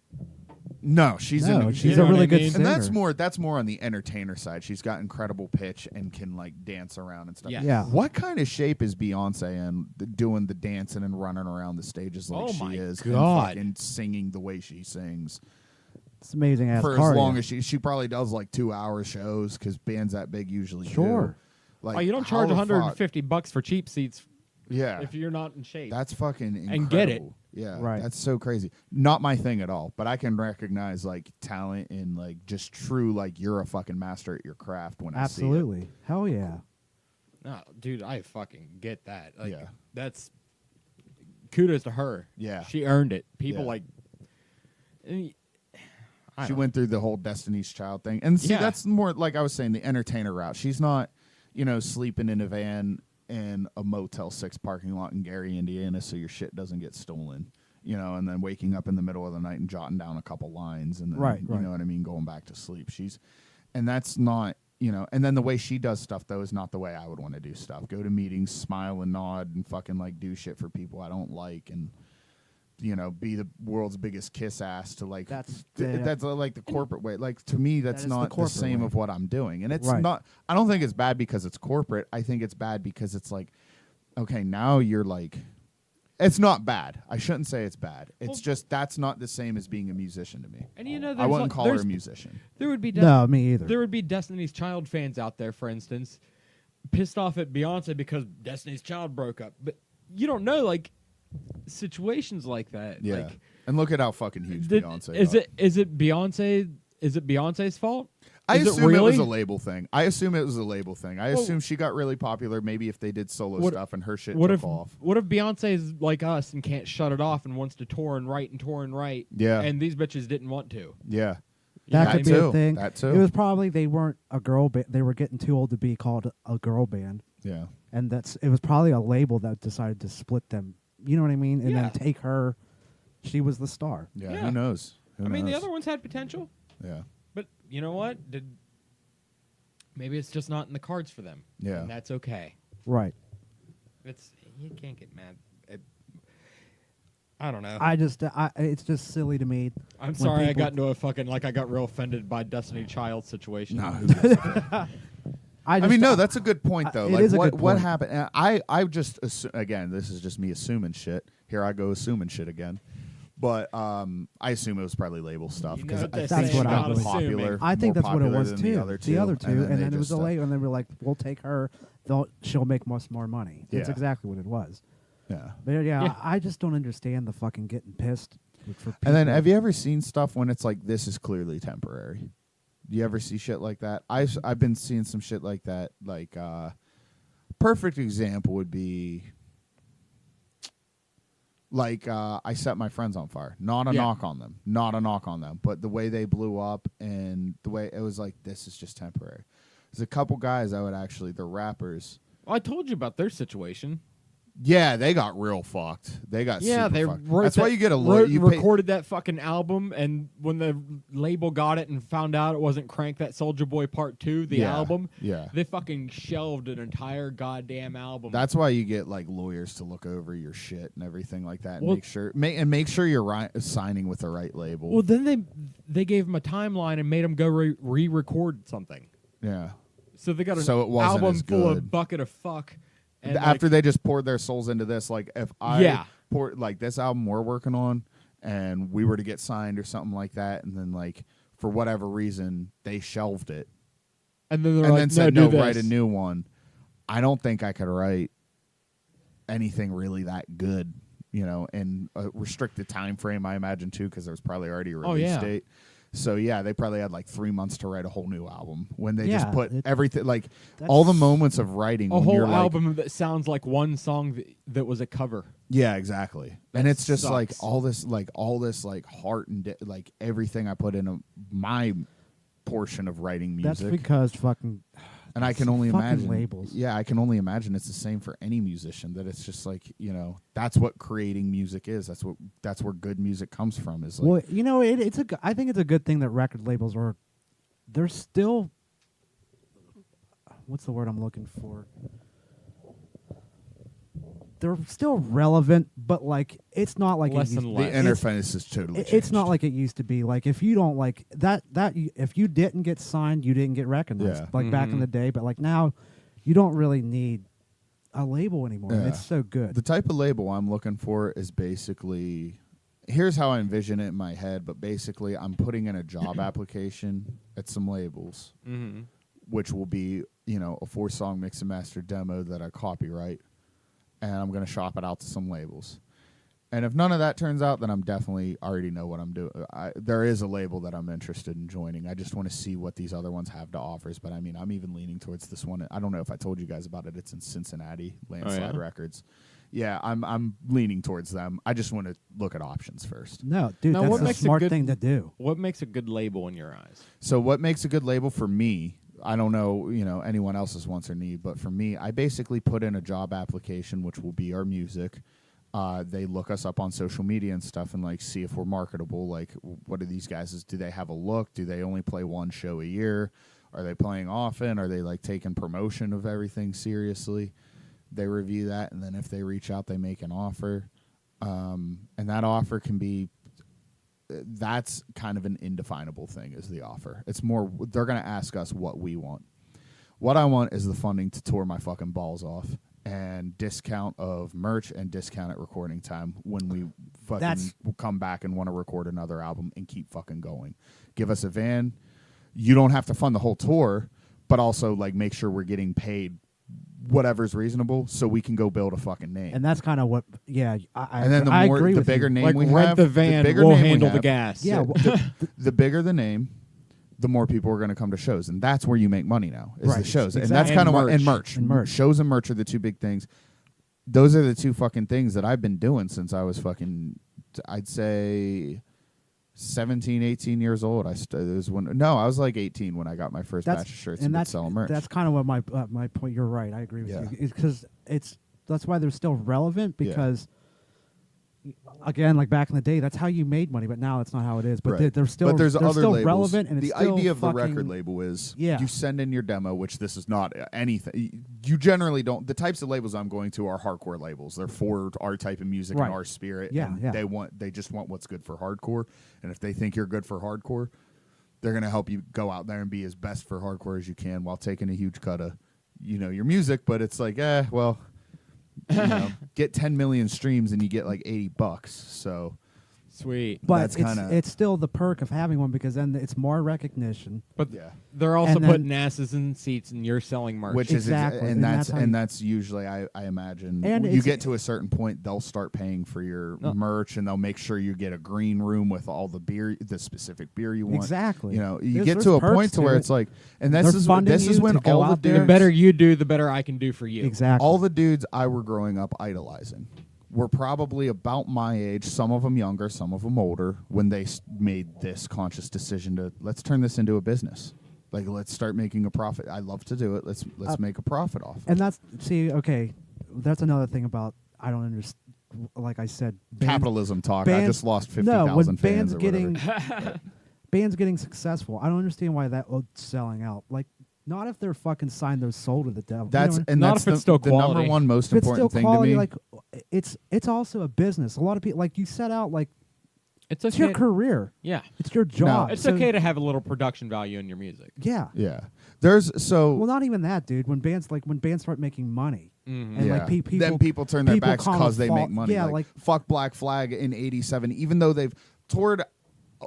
no, she's No, in, she's you a know what really I good mean? singer. and that's more on the entertainer side. She's got incredible pitch and can like dance around and stuff. Yeah. Yeah. What kind of shape is Beyonce in doing the dancing and running around the stages like Oh she my is God. and fucking singing the way she sings? It's amazing ass For cardio. as long as she probably does like 2-hour shows because bands that big usually Sure. do. Like, Oh, you don't how charge the fuck- $150 for cheap seats Yeah, if you're not in shape. that's fucking incredible. And get it. Yeah, Right. That's so crazy. Not my thing at all. But I can recognize like talent and like just true like you're a fucking master at your craft when I see it. Absolutely. Hell yeah. No, dude, I fucking get that. Like, Yeah. that's kudos to her. Yeah. She earned it. People Yeah. like. I She don't- went through the whole Destiny's Child thing. And see, Yeah. that's more like I was saying, the entertainer route. She's not, sleeping in a van in a Motel 6 parking lot in Gary, Indiana, so your shit doesn't get stolen. And then waking up in the middle of the night and jotting down a couple lines and then, Right, you right. know what I mean, going back to sleep. And that's not you know, and then the way she does stuff though is not the way I would want to do stuff. Go to meetings, smile and nod, and fucking like do shit for people I don't like, and you know, be the world's biggest kiss ass to like That's like the corporate way. Like to me, that's is the not the corporate same way. of what I'm doing, and it's Right. not. I don't think it's bad because it's corporate. I think it's bad because it's like, okay, now you're like, it's not bad. I shouldn't say it's bad. It's just that's not the same as being a musician to me. And you know, I there's wouldn't like- call her there's- a musician. There would be No, me either. There would be Destiny's Child fans out there, for instance, pissed off at Beyonce because Destiny's Child broke up. But you don't know, like, situations like that. Yeah, Like, and look at how fucking huge Beyonce is got. it Beyonce? Is it Beyonce's fault? I Is assume it really? was a label thing. I assume I Well, assume she got really popular. Maybe if they did solo What- stuff and her shit What took if off. What if Beyonce's like us and can't shut it off and wants to tour and write? Yeah. And these bitches didn't want to. Yeah. That That could be too. a thing. That too. It was probably they weren't a girl band. They were getting too old to be called a girl band, Yeah. and it was probably a label that decided to split them. You know what I mean? And Yeah. then take her. She was the star. Yeah. Yeah. Who knows? Who I mean, the knows? other ones had potential, Yeah. but you know what? Maybe it's just not in the cards for them. Yeah. And that's okay. Right. You can't get mad. I don't know. It's just silly to me. I'm when sorry I people- got into a fucking I got real offended by Destiny Child situation. No, who gives a fuck? I mean, no, that's a good point though. it Like, is a what good what point. happened? And I just again, this is just me assuming shit. Here I go assuming shit again. But I assume it was probably label stuff You because know I what think they she say got about popular. I think more that's what it popular was than too. The other two, and then it was just, a label, and they were like, "We'll take her. She'll make much more money." That's Yeah. exactly what it was. Yeah. But Yeah. I just don't understand the fucking getting pissed for people. And then, have you ever seen stuff when it's like this is clearly temporary? Do you ever see shit like that? I've been seeing some shit like that. Like, perfect example would be like I set my friends on fire. Not a knock on them, but the way they blew up and the way it was like this is just temporary. There's a couple guys I would actually, they're rappers. I told you about their situation. Yeah, they got real fucked. They got super they fucked. wrote That's that, why you get a wrote, you pay, recorded that fucking album, and when the label got it and found out it wasn't Crank That Soldier Boy Part 2, the Yeah, album, yeah. they fucking shelved an entire goddamn album. That's why you get like lawyers to look over your shit and everything like that, and Well- make sure you're signing with the right label. well, then they gave him a timeline and made him go re-record something. Yeah. So they got an So it wasn't album as full good. of bucket of fuck. And After they just poured their souls into this, like if I Yeah. poured like this album we're working on, and we were to get signed or something like that, and then like for whatever reason they shelved it, and then they're and like, then said no, no, do write a this. new one. I don't think I could write anything really that good, you know, in a restricted time frame. I imagine too, because there was probably already a release yeah. date. So yeah, they probably had like 3 months to write a whole new album when they just Yeah, put it- everything like all the moments of writing. A when whole you're like, album that sounds like one song that was a cover. yeah, exactly. And That it's just like sucks. all this heart and like everything I put in my portion of writing music. That's because fucking. and I can only fucking imagine labels. Yeah, I can only imagine it's the same for any musician. That it's just like, you know, that's what creating music is. That's where good music comes from. Is like, Well, you know, I think it's a good thing that record labels they're still. What's the word I'm looking for? They're still relevant, but like it's not like Less it used and to less. the interface is totally. It's not changed. like it used to be. Like if you don't like that, if you didn't get signed, you didn't get recognized. Yeah. Like back in the day, but like now, you don't really need a label anymore. and Yeah. It's so good. The type of label I'm looking for is basically, here's how I envision it in my head, but basically I'm putting in a job application at some labels, which will be, you know, a 4-song mix and master demo that I copyright, and I'm going to shop it out to some labels. And if none of that turns out, then I'm definitely already know what I'm doing. There is a label that I'm interested in joining. I just want to see what these other ones have to offer. But I mean, I'm even leaning towards this one. I don't know if I told you guys about it. It's in Cincinnati, Landslide Records. Yeah, I'm leaning towards them. I just want to look at options first. No, dude, Now, that's what a makes a smart good- thing to do. What makes a good label in your eyes? So what makes a good label for me, I don't know, you know, anyone else's wants or need, but for me, I basically put in a job application, which will be our music. They look us up on social media and stuff and like see if we're marketable. Like, what are these guys? Do they have a look? Do they only play one show a year? Are they playing often? Are they like taking promotion of everything seriously? They review that, and then if they reach out, they make an offer. And that offer can be, that's kind of an indefinable thing is the offer. It's more, they're going to ask us what we want. What I want is the funding to tour my fucking balls off and discount of merch and discount at recording time when we fucking come back and want to record another album and keep fucking going. Give us a van. You don't have to fund the whole tour, but also like make sure we're getting paid whatever's reasonable so we can go build a fucking name. And that's kind of what, and then I agree the with bigger you. name Like we rent have, the van, bigger we'll name we handle the have, gas. Yeah, the bigger the name, the more people are going to come to shows, and that's where you make money now is the Right, shows, exactly. and that's kind of what And merch. Shows and merch are the two big things. Those are the two fucking things that I've been doing since I was fucking, I'd say 17, 18 years old. I was like 18 when I got my first batch of shirts and that's selling merch. That's kind of what my point. You're right. I agree with you because that's why they're still relevant because. Again, like back in the day, that's how you made money, but now that's not how it is. But Right. they're still, there's they're other still labels. relevant, and the it's still idea of the fucking, record label is Yeah. you send in your demo, which this is not anything. You generally don't. The types of labels I'm going to are hardcore labels. They're for our type of music Right. and our spirit. Yeah, and yeah. They just want what's good for hardcore, and if they think you're good for hardcore, they're gonna help you go out there and be as best for hardcore as you can while taking a huge cut of, your music. But it's like, well. Get 10 million streams and you get like $80. So Sweet. But that's it's still the perk of having one because then it's more recognition. But yeah, they're also And then- putting asses in seats, and you're selling merch. which Exactly, is and that's how you- that's usually I imagine And you it's- get to a certain point they'll start paying for your No. merch and they'll make sure you get a green room with all the beer, the specific beer you want. Exactly. You There's get to a perks point to where it. it's like, and They're this is funding you when to go all the out there. the dudes, better you do, the better I can do for you. Exactly. all the dudes I were growing up idolizing were probably about my age, some of them younger, some of them older, when they made this conscious decision to let's turn this into a business. Like, let's start making a profit. I love to do it. Let's make a profit off it. And that's that's another thing about I don't understand. Like I said, Capitalism talk. I just lost 50,000 when fans bands or getting whatever. bands getting successful. I don't understand why that selling out. Like, not if they're fucking signed their soul to the devil. That's You know, and Not that's if it's still the number quality. one most if it's still important thing quality, to me. like it's also a business. A lot of people, like you set out, like It's it's okay. your career. Yeah. It's your job. It's So- okay to have a little production value in your music. Yeah. Yeah, there's Well, not even that, dude. When bands start making money, Mhm. and yeah. like people, then people turn their people backs call because them they make money. Yeah, like fuck Black Flag in '87, even though they've toured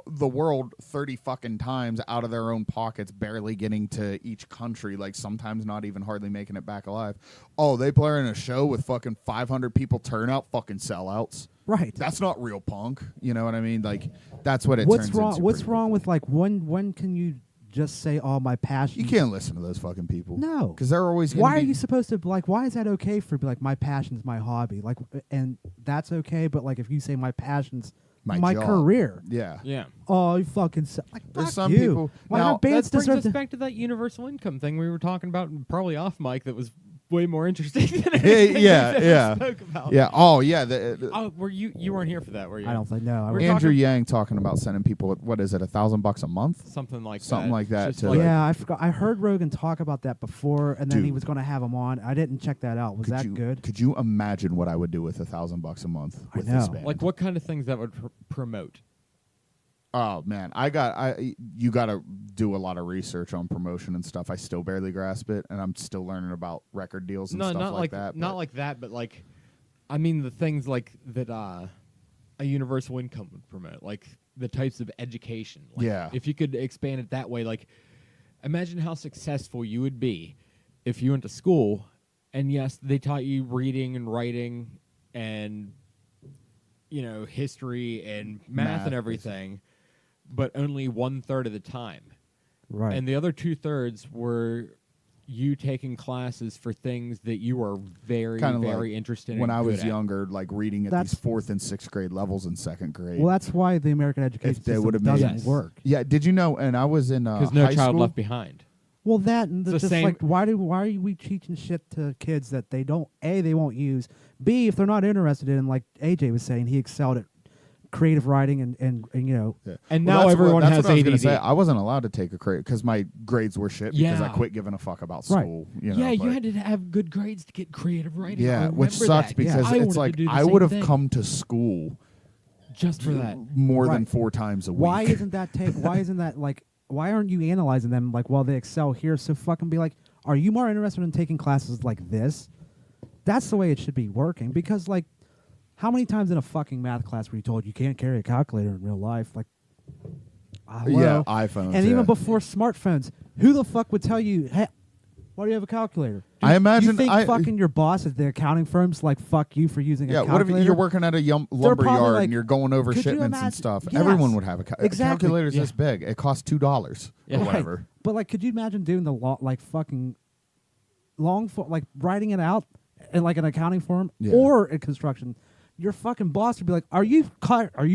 the world 30 fucking times out of their own pockets, barely getting to each country, like sometimes not even hardly making it back alive. Oh, they play in a show with fucking 500 people turnout, fucking sellouts. right. That's not real punk. You know what I mean? Like, that's what it What's turns wrong? into What's pretty wrong quickly. with like when can you just say, "Oh, my passion"? You can't listen to those fucking people. No, because they're always. Gonna Why be, are you supposed to like? Why is that okay for like my passion's my hobby? Like, and that's okay. But like, if you say my passion's my job. career, Yeah. Yeah. oh, you fucking like There's fuck some you. people- Why now, not bands that brings deserve us to? back to that universal income thing we were talking about, probably off mic. That was way more interesting than Yeah, anything we yeah, ever yeah. spoke about. Yeah. Oh, yeah. The, Oh, were you weren't here for that, were you? I don't think no. I We're was- Andrew talking- Yang talking about sending people what is it, $1,000 a month? Something like Something that. like that Just to, like- yeah, I forgot. I heard Rogan talk about that before, and then he Dude. was going to have him on. I didn't check that out. Was that good? Could you imagine what I would do with $1,000 a month I with this know. band? Like what kind of things that would promote? Oh man, you got to do a lot of research on promotion and stuff. I still barely grasp it, and I'm still learning about record deals and No, stuff not like that. not but- like that, but like, I mean the things like that. A universal income would promote, like the types of education. Like, Yeah. If you could expand it that way, like, imagine how successful you would be if you went to school, and yes, they taught you reading and writing, and history and math and everything, but only 1/3 of the time. Right. And the other 2/3 were you taking classes for things that you are very, Kinda very like interested in. when I and was good at. younger, like reading at That's- these 4th and 6th grade levels in 2nd grade. Well, that's why the American education if they system would have made doesn't Yes. work. Yeah, did you know? And I was in Because no high child school. left behind. Well, that and It's the just same- like why are we teaching shit to kids that they won't use? B, if they're not interested in, like AJ was saying, he excelled at creative writing and you know. Yeah. And Well, now that's everyone that's has what I was gonna ADD. say. I wasn't allowed to take a grade because my grades were shit because I Yeah. quit giving a fuck about Right. school. You know, Yeah, you but- had to have good grades to get creative writing. I Yeah, which remember sucks that. because I it's wanted like to do the I same would have thing come to school just for that. more than Right. 4 times a week. Why isn't that why isn't that like why aren't you analyzing them like while they excel here? So fucking be like, are you more interested in taking classes like this? That's the way it should be working because like, how many times in a fucking math class were you told you can't carry a calculator in real life? Like, hello? Yeah, iPhones. And yeah. even before smartphones, who the fuck would tell you, hey, why do you have a calculator? I imagine you think I- fucking your boss at the accounting firm's like, fuck you for using a Yeah, calculator? what if you're working at a lumber probably yard like, and you're going over could you shipments and imagine- stuff? Yes. Everyone would have a Exactly. calculator's Yeah. this big. It costs $2 Yeah. or Right. whatever. But like, could you imagine doing the like fucking like writing it out in like an accounting firm Yeah. or in construction? Your fucking boss would be like, "Are you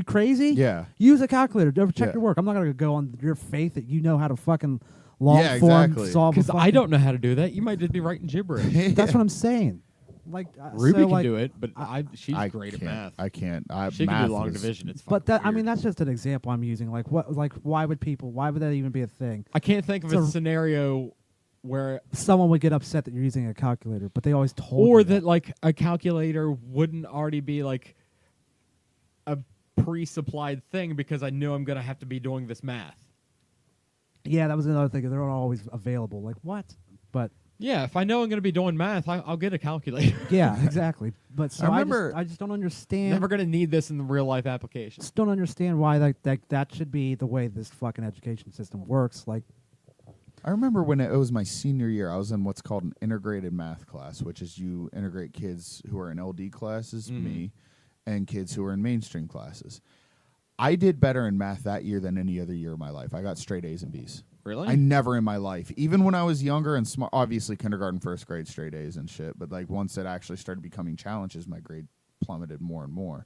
crazy? Yeah. Use a calculator. Double check Yeah. your work. I'm not gonna go on your faith that you know how to fucking long Yeah, form exactly. solve. a Because I fucking- don't know how to do that. You might just be writing gibberish. That's what I'm saying. Like Ruby so, can like, do it, but she's I great at can't. math. I can't. She can math do long was- division. It's But that I mean weird. that's just an example I'm using. Like what? Like why would that even be a thing? I can't think of It's a a- scenario where, Someone would get upset that you're using a calculator, but they always told or you that like a calculator wouldn't already be like a pre-supplied thing because I know I'm gonna have to be doing this math. Yeah, that was another thing. They're not always available. Like what? But Yeah, if I know I'm gonna be doing math, I'll get a calculator. yeah, exactly. But so I remember- I just don't understand. Never gonna need this in the real life application. Just don't understand why that should be the way this fucking education system works. Like, I remember when it was my senior year, I was in what's called an integrated math class, which is you integrate kids who are in LD classes, me, and kids who are in mainstream classes. I did better in math that year than any other year of my life. I got straight A's and B's. Really? I never in my life, even when I was younger and smart, obviously kindergarten, first grade, straight A's and shit. But like once it actually started becoming challenges, my grade plummeted more and more.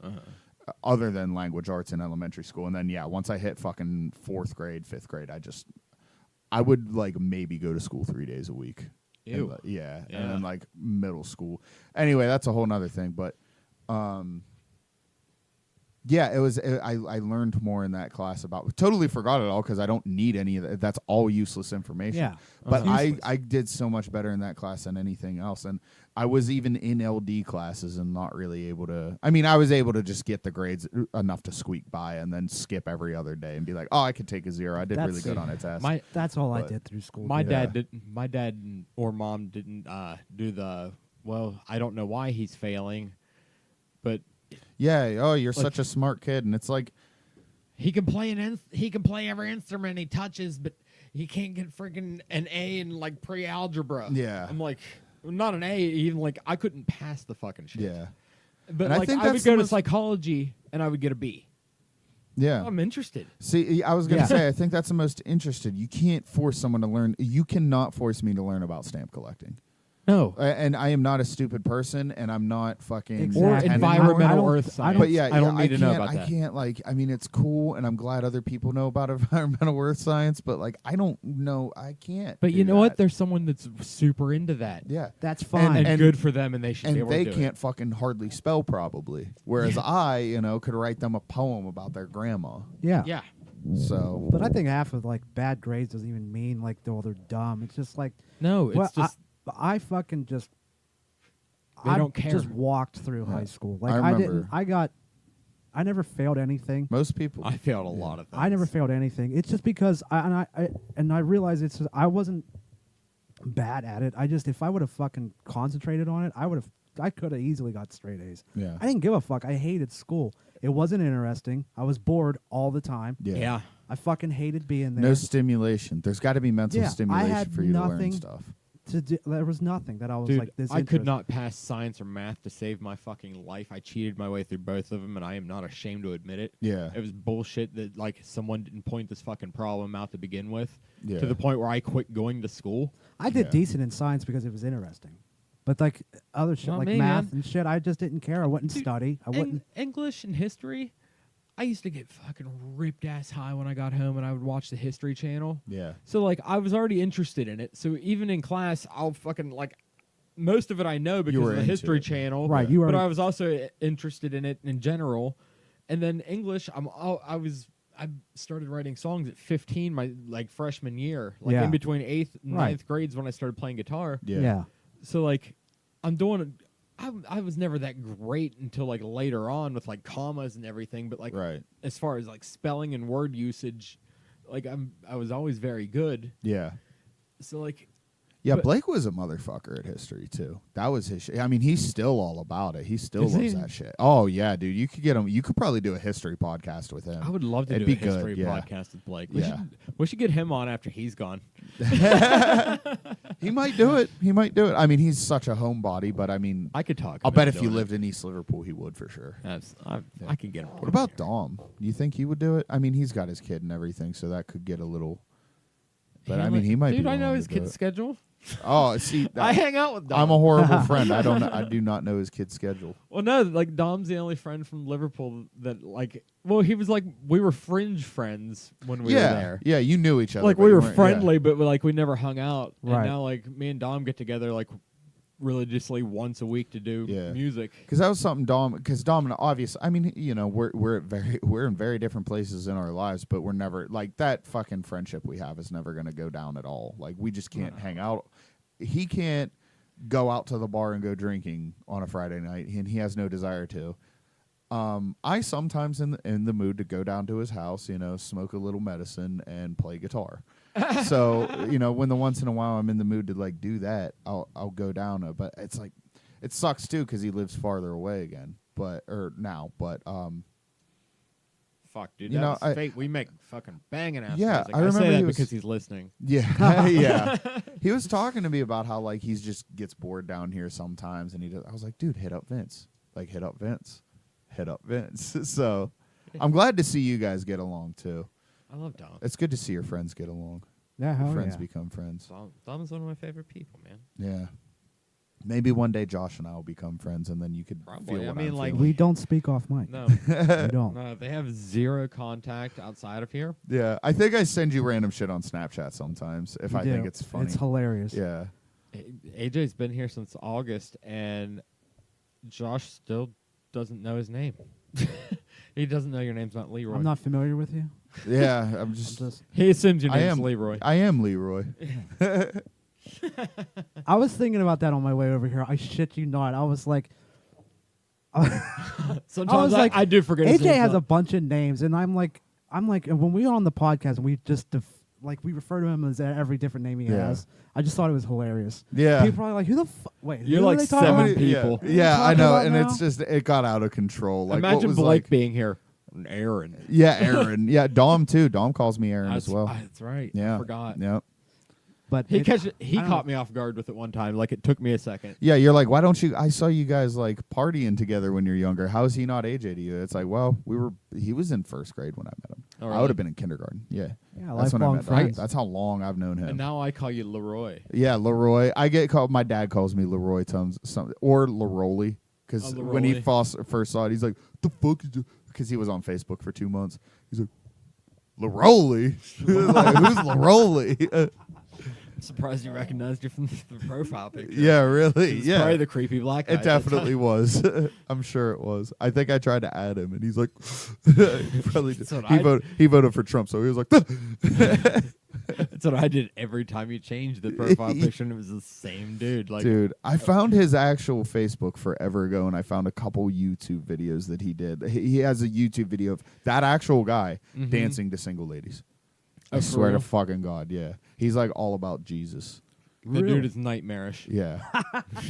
Other than language arts in elementary school, and then once I hit fucking 4th grade, 5th grade, I would like maybe go to school 3 days a week. Ew. And, and Yeah. then like middle school. Anyway, that's a whole nother thing. But it was. I learned more in that class about. Totally forgot it all because I don't need any of that. That's all useless information. Yeah. But Useless. I did so much better in that class than anything else, and I was even in LD classes and not really able to. I mean, I was able to just get the grades enough to squeak by, and then skip every other day and be like, "Oh, I could take a 0. I did really That's- good on a test." that's all I But did through school. My dude. dad didn't. My dad or mom didn't do the. Well, I don't know why he's failing, but Yeah. Oh, you're Like- such a smart kid, and it's like, he can play he can play every instrument he touches, but he can't get freaking an A in like pre-algebra. Yeah. I'm like, not an A, even like I couldn't pass the fucking shit. yeah, But And I like think I would that's go the to most- psychology and I would get a B. yeah. I'm interested. See, I was gonna Yeah. say, I think that's the most interested. You can't force someone to learn. You cannot force me to learn about stamp collecting. No. And I am not a stupid person, and I'm not fucking Exactly. Or dependent on- environmental I don't- earth I science. don't- But yeah, I don't need to know can't- about I that. can't like. I mean, it's cool, and I'm glad other people know about environmental earth science. But like, I don't know. I can't. But do you know what? that. There's someone that's super into that. Yeah, That's fine. And good for them, and they should be and able they to do can't it. fucking hardly spell probably. Whereas I, could write them a poem about their grandma. yeah. Yeah. So, But I think half of like bad grades doesn't even mean like they're dumb. It's just like No, it's well, just I fucking just They I don't care. just walked through Yeah. high school. Like I I didn't. remember- I never failed anything. most people. I failed a lot of things. I never failed anything. It's just because I realized it's just, I wasn't bad at it. I just if I would have fucking concentrated on it, I could have easily got straight A's. Yeah. I didn't give a fuck. I hated school. It wasn't interesting. I was bored all the time. Yeah. I fucking hated being there. No stimulation. There's got to be mental Yeah, I stimulation had for you to learn nothing stuff. There was nothing that I was Dude, like this. I could interested. not pass science or math to save my fucking life. I cheated my way through both of them, and I am not ashamed to admit it. Yeah. It was bullshit that like someone didn't point this fucking problem out to begin with, Yeah. to the point where I quit going to school. I did Yeah. decent in science because it was interesting, but like other shit Not like me, math man. and shit, I just didn't care. I wouldn't Dude, study. I wouldn't. English and history, I used to get fucking ripped ass high when I got home, and I would watch the History Channel. Yeah. So like I was already interested in it. So even in class, I'll fucking like most of it I know because were of the into History it. Channel. Right, you were But already- I was also interested in it in general. And then English, I started writing songs at 15, my like freshman year, like Yeah. in between 8th and Right. 9th grades when I started playing guitar. Yeah. So like, I'm doing. I was never that great until like later on with like commas and everything. But like, Right. as far as like spelling and word usage, like I was always very good. Yeah. So like, Yeah, but- Blake was a motherfucker at history too. That was his shit. I mean, he's still all about it. He still Is loves he? that shit. Oh yeah, dude. You could get him. You could probably do a history podcast with him. I would love to It'd do a be good, history yeah. podcast with Blake. Yeah. We should get him on after he's gone. He might do it. He might do it. I mean, he's such a homebody, but I mean, I could talk. I'll him bet into if you doing lived in East Liverpool, he would for sure. I could get him. What about Dom? You think he would do it? I mean, he's got his kid and everything, so that could get a little. But I mean, he might. Dude, be I know willing his to do kid's it. schedule. Oh, see, I hang out with Dom. I'm a horrible friend. I don't. I do not know his kid's schedule. Well, no, like Dom's the only friend from Liverpool that like. Well, he was like we were fringe friends when we were there. Yeah, you knew each other. Like but we you were weren't- friendly, but like we never hung out. Right. And now like me and Dom get together like religiously once a week to do music. Because that was something Dom. Because Dom and obvious. I mean, you know, we're in very different places in our lives, but we're never like that. Fucking friendship we have is never going to go down at all. Like we just can't hang out. He can't go out to the bar and go drinking on a Friday night, and he has no desire to. I sometimes in the mood to go down to his house, you know, smoke a little medicine and play guitar. So, you know, when the once in a while I'm in the mood to like do that, I'll go down. But it's like, it sucks too because he lives farther away again. But Fuck, dude. You know, That's fate. We make fucking banging ass Yeah, music. I remember say he that was- because he's listening. yeah, yeah. He was talking to me about how like he's just gets bored down here sometimes, and I was like, dude, hit up Vince. Like, hit up Vince. So, I'm glad to see you guys get along too. I love Dom. It's good to see your friends get along. Yeah, hell Friends yeah. become friends. Dom is one of my favorite people, man. Yeah. Maybe one day Josh and I will become friends, and then you could Probably. feel I what mean, I'm like- feeling. We don't speak off mic. No, We don't. no, they have zero contact outside of here. Yeah, I think I send you random shit on Snapchat sometimes if You I think do. it's funny. It's hilarious. Yeah. AJ's been here since August, and Josh still doesn't know his name. He doesn't know your name's not Leroy. I'm not familiar with you. Yeah, I'm I'm just. just. He assumes your I name's am Leroy. I am Leroy. I was thinking about that on my way over here. I shit you not. I was like, Sometimes like, I do forget his AJ name. has a bunch of names, and I'm like, and when we were on the podcast, we just we refer to him as every different name he Yeah. has. I just thought it was hilarious. Yeah. People are like, who the fuck? Wait, You're who like are they talking 7 about? people. Yeah, I talking know, about and now? it's just it got out of control. Like what Imagine was Blake like, being here. Aaron. yeah, Aaron. Yeah, Dom too. Dom calls me Aaron as well. That's right. Yeah, I forgot. Yeah, But He it- he I don't caught me off guard with it one time. Like it took me a second. yeah. You're like, why don't you? I saw you guys like partying together when you're younger. How is he not AJ to you? It's like, well, he was in first grade when I met him. Oh, I really? would have been in kindergarten. Yeah, Yeah, that's when I lifelong met. friends. That's how long I've known him. And now I call you LeRoii. Yeah, LeRoii. I get called. My dad calls me LeRoii tons, or LeRoii, because Oh, when he LeRoii. first saw it, he's like, "The fuck is?" Because he was on Facebook for 2 months. He's like, LeRoii. Like, who's LeRoii? I'm surprised you recognized you from the profile picture. Yeah, really. It's Yeah, probably the creepy black guy. it definitely was. I'm sure it was. I think I tried to add him, and he's like, probably did. That's what He voted for Trump, so he was like, That's what I did every time you changed the profile picture, and it was the same dude. Like, dude, I found his actual Facebook forever ago, and I found a couple YouTube videos that he did. He has a YouTube video of that actual guy dancing to single ladies. I Oh, for swear real? to fucking God, yeah. He's like all about Jesus. the dude is nightmarish. Yeah.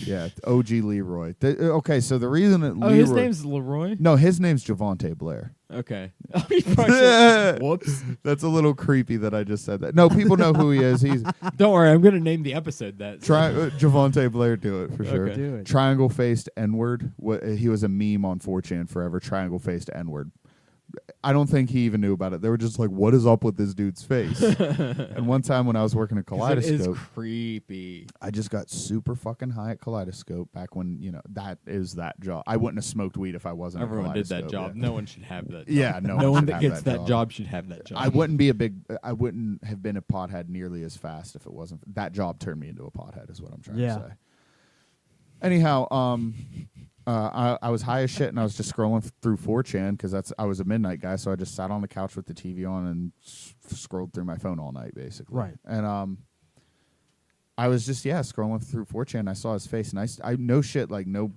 Yeah. OG Leroy. Okay, so the reason that Oh, Leroy... his name's LeRoii? No, his name's Jovantee Blair. Okay. Oh, he probably should- Whoops. That's a little creepy that I just said that. No, people know who he is. He's Don't worry, I'm going to name the episode that. Jovantee Blair, do it for sure. Okay. Do it. Triangle-faced N-word. He was a meme on 4chan forever. Triangle-faced N-word. I don't think he even knew about it. They were just like, what is up with this dude's face? And one time when I was working at 'Cause it is Kaleidoscope, creepy. I just got super fucking high at Kaleidoscope back when, that is that job. I wouldn't have smoked weed if I wasn't Everyone at did that Kaleidoscope, job. yeah. No one should have that job. Yeah, no No one one should that have gets that that job. job should have that job. I wouldn't have been a pothead nearly as fast if it wasn't. That job turned me into a pothead is what I'm trying Yeah. to say. Anyhow, I was high as shit, and I was just scrolling through 4chan because I was a midnight guy, so I just sat on the couch with the TV on and scrolled through my phone all night, basically. Right. And I was just scrolling through 4chan. I saw his face, and I no shit, like no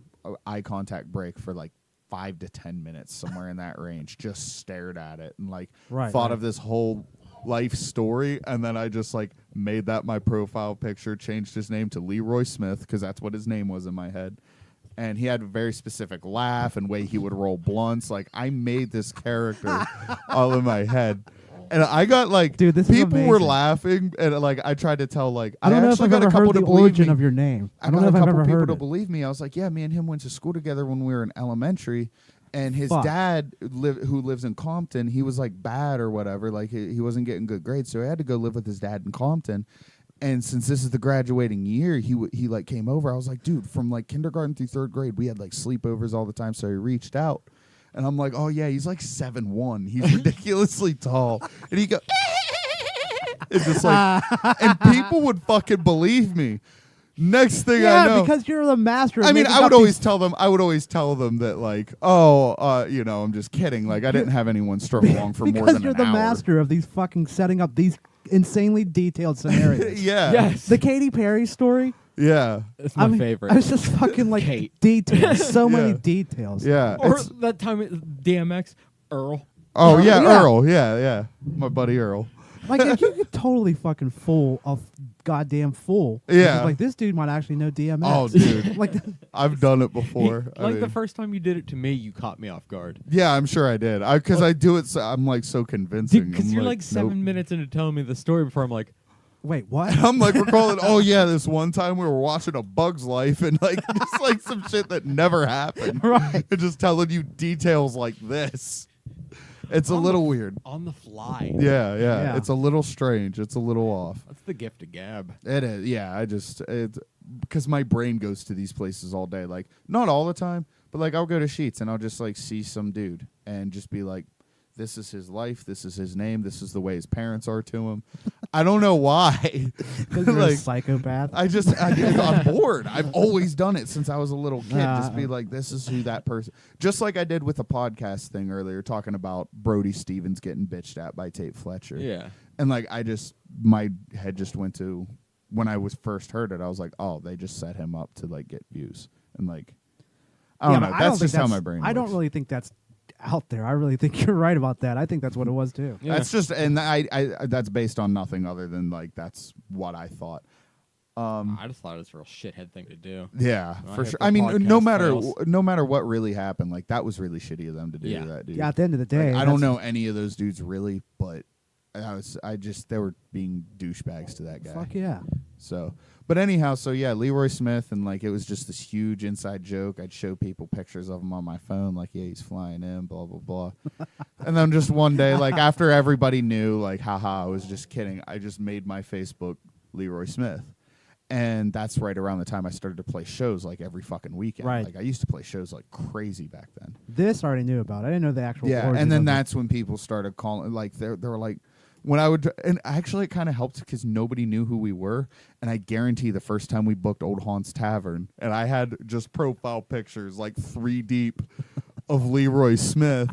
eye contact break for like 5 to 10 minutes, somewhere in that range. Just stared at it and like thought of this whole life story, and then I just like made that my profile picture, changed his name to LeRoii Smith because that's what his name was in my head. And he had a very specific laugh and way he would roll blunts. Like I made this character all in my head. And I got like, dude, this is people were amazing. laughing, and like I tried to tell like I don't know if actually I've got ever a couple heard to the believe origin me. of your name. I don't got know if a I've couple ever people heard to it. believe me. I was like, yeah, me and him went to school together when we were in elementary, and his Fuck. dad who lives in Compton, he was like bad or whatever, like he wasn't getting good grades, so he had to go live with his dad in Compton. And since this is the graduating year, he like came over. I was like, dude, from like kindergarten through 3rd grade, we had like sleepovers all the time. So he reached out, and I'm like, oh yeah, he's like 7'1". He's ridiculously tall, and he go, it's just like, and people would fucking believe me. Next thing I know, because you're the master. Of I mean, making I would up always these- tell them. I would always tell them that, like, I'm just kidding. Like, I didn't have anyone strum along for more because than you're an the hour. master of these fucking setting up these insanely detailed scenarios. Yeah. Yes. The Katy Perry story. Yeah. It's my I mean, favorite. It's just fucking like Kate. details. So many Yeah. details. Yeah. Or It's- that time DMX, Earl. oh yeah, Yeah. Earl. Yeah. My buddy Earl. Like if you could totally fucking fool a goddamn fool. Yeah. Like this dude might actually know DMX. Oh, dude. like I've done it before. I Like the mean, first time you did it to me, you caught me off guard. yeah, I'm sure I did. Because I do it. So, I'm like so convincing. Because I'm you're like 7 nope. minutes into telling me the story before I'm like, wait, what? I'm like recalling. Oh yeah, this one time we were watching A Bug's Life, and like just like some shit that never happened. Right. And just telling you details like this. It's a little weird. on the fly. Yeah. It's a little strange. It's a little off. That's the gift of gab. It is. Yeah, because my brain goes to these places all day. Like, not all the time, but like I'll go to Sheets and I'll just like see some dude and just be like, this is his life. This is his name. This is the way his parents are to him. I don't know why. Because you're a Like, psychopath. I'm bored. I've always done it since I was a little kid. Just Uh, be like, this is who that person. Just like I did with the podcast thing earlier, talking about Brody Stevens getting bitched at by Tate Fletcher. Yeah. And like, my head just went to, when I was first heard it, I was like, oh, they just set him up to like get views. And like, I don't know. but That's think just how my brain works. I don't really think that's out there. I really think you're right about that. I think that's what it was too. Yeah. That's just, and I that's based on nothing other than like, that's what I thought. I just thought it was a real shithead thing to do. Yeah, I for hope sure. the I mean, no podcast matter fails. what really happened, like that was really shitty of them to do Yeah. that, dude. Yeah, at the end of the Like, day, I don't that's- know any of those dudes really, but they were being douchebags to that guy. Fuck yeah. So, but anyhow, so yeah, LeRoii Smith, and like it was just this huge inside joke. I'd show people pictures of him on my phone, like, yeah, he's flying in, blah blah blah. And then just one day, like after everybody knew, like, haha, I was just kidding. I just made my Facebook LeRoii Smith. And that's right around the time I started to play shows like every fucking weekend. Right. Like I used to play shows like crazy back then. This I already knew about. I didn't know the actual. Yeah, origin and then of it. that's when people started calling. Like they were like, when I would, and actually it kind of helped because nobody knew who we were. And I guarantee the first time we booked Old Haun's Tavern, and I had just profile pictures like 3 deep of LeRoii Smith,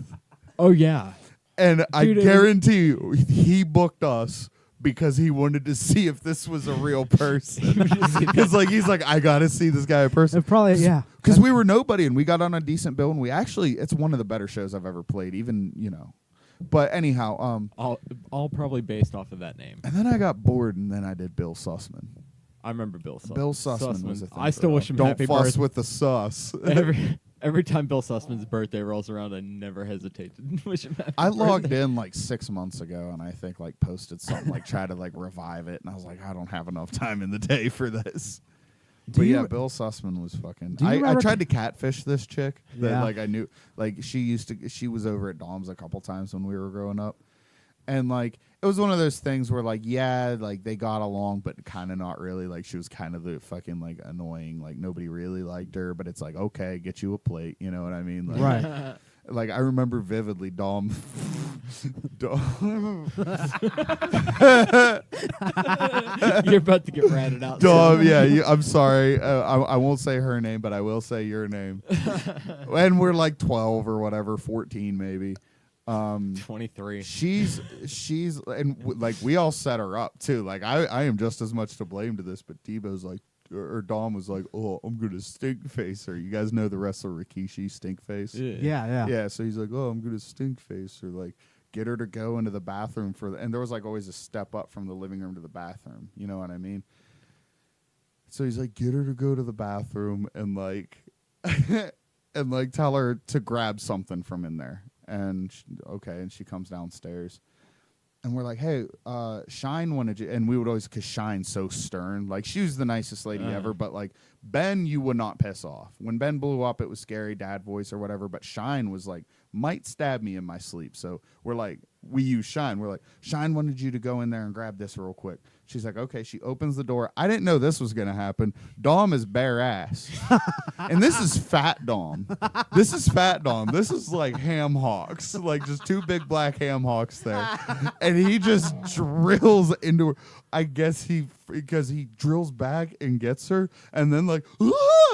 Oh, yeah. and I Dude, guarantee he booked us because he wanted to see if this was a real person. Because like he's like, I gotta see this guy in person. It probably yeah. Because we were nobody and we got on a decent bill and we actually, it's one of the better shows I've ever played, even, But anyhow, All probably based off of that name. and then I got bored and then I did Bill Sussman. I remember Bill Sussman. Bill Sussman was a thing. I still wish him Don't happy fuss birthday. with the sus. Every time Bill Sussman's birthday rolls around, I never hesitate to wish him happy I logged birthday. in like 6 months ago and I think like posted something like try to like revive it and I was like, I don't have enough time in the day for this. Do But you- yeah, Bill Sussman was fucking. Do you I remember- tried to catfish this chick that Yeah. like I knew, like she was over at Dom's a couple times when we were growing up, and like it was one of those things where like yeah, like they got along, but kind of not really. Like she was kind of the fucking like annoying, like nobody really liked her, but it's like okay, get you a plate, you know what I mean? Like, Right. Like I remember vividly Dom You're about to get ratted out. Dom, yeah, I'm sorry. I won't say her name, but I will say your name. And we're like 12 or whatever, 14 maybe. 23. She's and like we all set her up too. Like I am just as much to blame to this, but Tebow's like, or Dom was like, oh, I'm gonna stink face her. You guys know the wrestler Rikishi, stink face. Yeah. So he's like, oh, I'm gonna stink face her. Like, get her to go into the bathroom and there was like always a step up from the living room to the bathroom. You know what I mean? So he's like, get her to go to the bathroom and like, and like tell her to grab something from in there. And and she comes downstairs. And we're like, hey, Shine wanted you. And we would always, because Shine's so stern. Like, she was the nicest lady ever. But, like, Ben, you would not piss off. When Ben blew up, it was scary, dad voice or whatever. But Shine was like, might stab me in my sleep. So we're like, we use Shine. We're like, Shine wanted you to go in there and grab this real quick. She's like, okay. She opens the door. I didn't know this was going to happen. Dom is bare ass. And this is fat Dom. This is fat Dom. This is like ham hocks. Like just two big black ham hocks there. And he just drills into her. I guess because he drills back and gets her. And then like,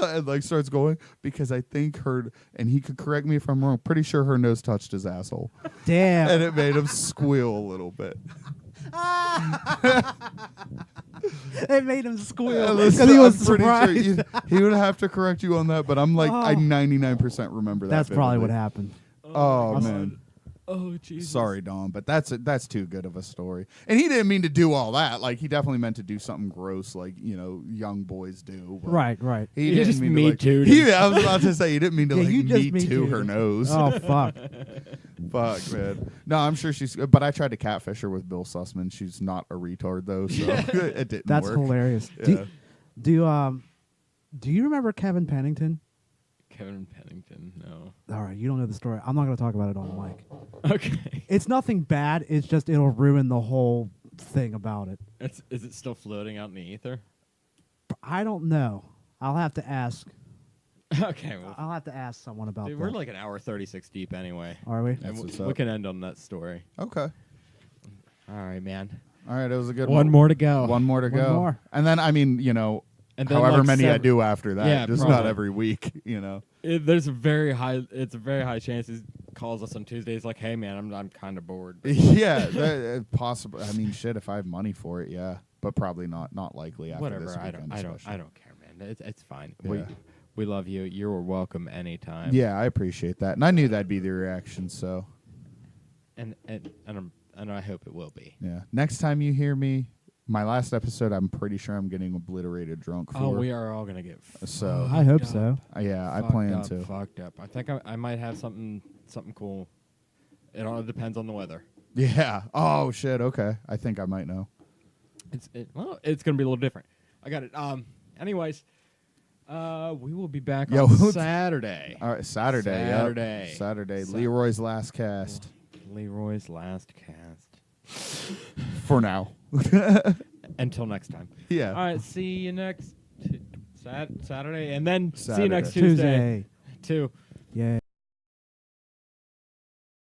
and like starts going. Because I think and he could correct me if I'm wrong, pretty sure her nose touched his asshole. Damn. And it made him squeal a little bit. It made him squeal Listen, because he was I'm pretty surprised. sure he would have to correct you on that, but I'm like, I 99% remember that. That's probably what vividly. happened. Oh man. Oh, Jesus. Sorry, Dom, but that's too good of a story. And he didn't mean to do all that. Like, he definitely meant to do something gross, like, you know, young boys do. But Right. He You didn't just mean me to, like, too'd I was about to say, he didn't mean to, Yeah, like, you just me too her too'd. nose. Oh, fuck. Fuck, man. No, I'm sure but I tried to catfish her with Bill Sussman. She's not a retard, though, so it didn't That's work. hilarious. Yeah. Do you remember Kevin Pennington? Kevin Pennington, no. All right, you don't know the story. I'm not going to talk about it on the mic. Okay. It's nothing bad. It's just it'll ruin the whole thing about it. Is it still floating out in the ether? I don't know. I'll have to ask. Okay. Well, I'll have to ask someone about dude, that. we're like an hour 36 deep anyway. Are we? And what's we up. can end on that story. Okay. All right, man. All right, it was a good One more to go. One more to One go. more. And then, I mean, you know, And then, however like, many I seven- do after that. Yeah, just probably. not every week, you know. There's a very high chance he calls us on Tuesdays like, hey, man, I'm kind of bored. Yeah, possible. I mean, shit, if I have money for it, yeah. But probably not likely after Whatever. this I weekend. don't especially. care, man. It's fine. Yeah. We love you. You're welcome anytime. Yeah, I appreciate that. And I knew that'd be the reaction, so. And I hope it will be. Yeah. Next time you hear me, my last episode, I'm pretty sure I'm getting obliterated drunk for. Oh, we are all gonna get. So I hope fucked so. up. yeah, I Fucked plan up, to. Fucked up. I think I might have something cool. It all depends on the weather. Yeah. Oh shit. Okay. I think I might know. It's gonna be a little different. I got it. Anyways, we will be back Yo, on Saturday. All right. Saturday. Saturday. Yep. Saturday. Sa- LeRoi's last cast. LeRoi's last cast. For now. Until next time. Yeah. All right. See you next Saturday, and then see you Saturday. next Tuesday. Tuesday. Too. Yeah.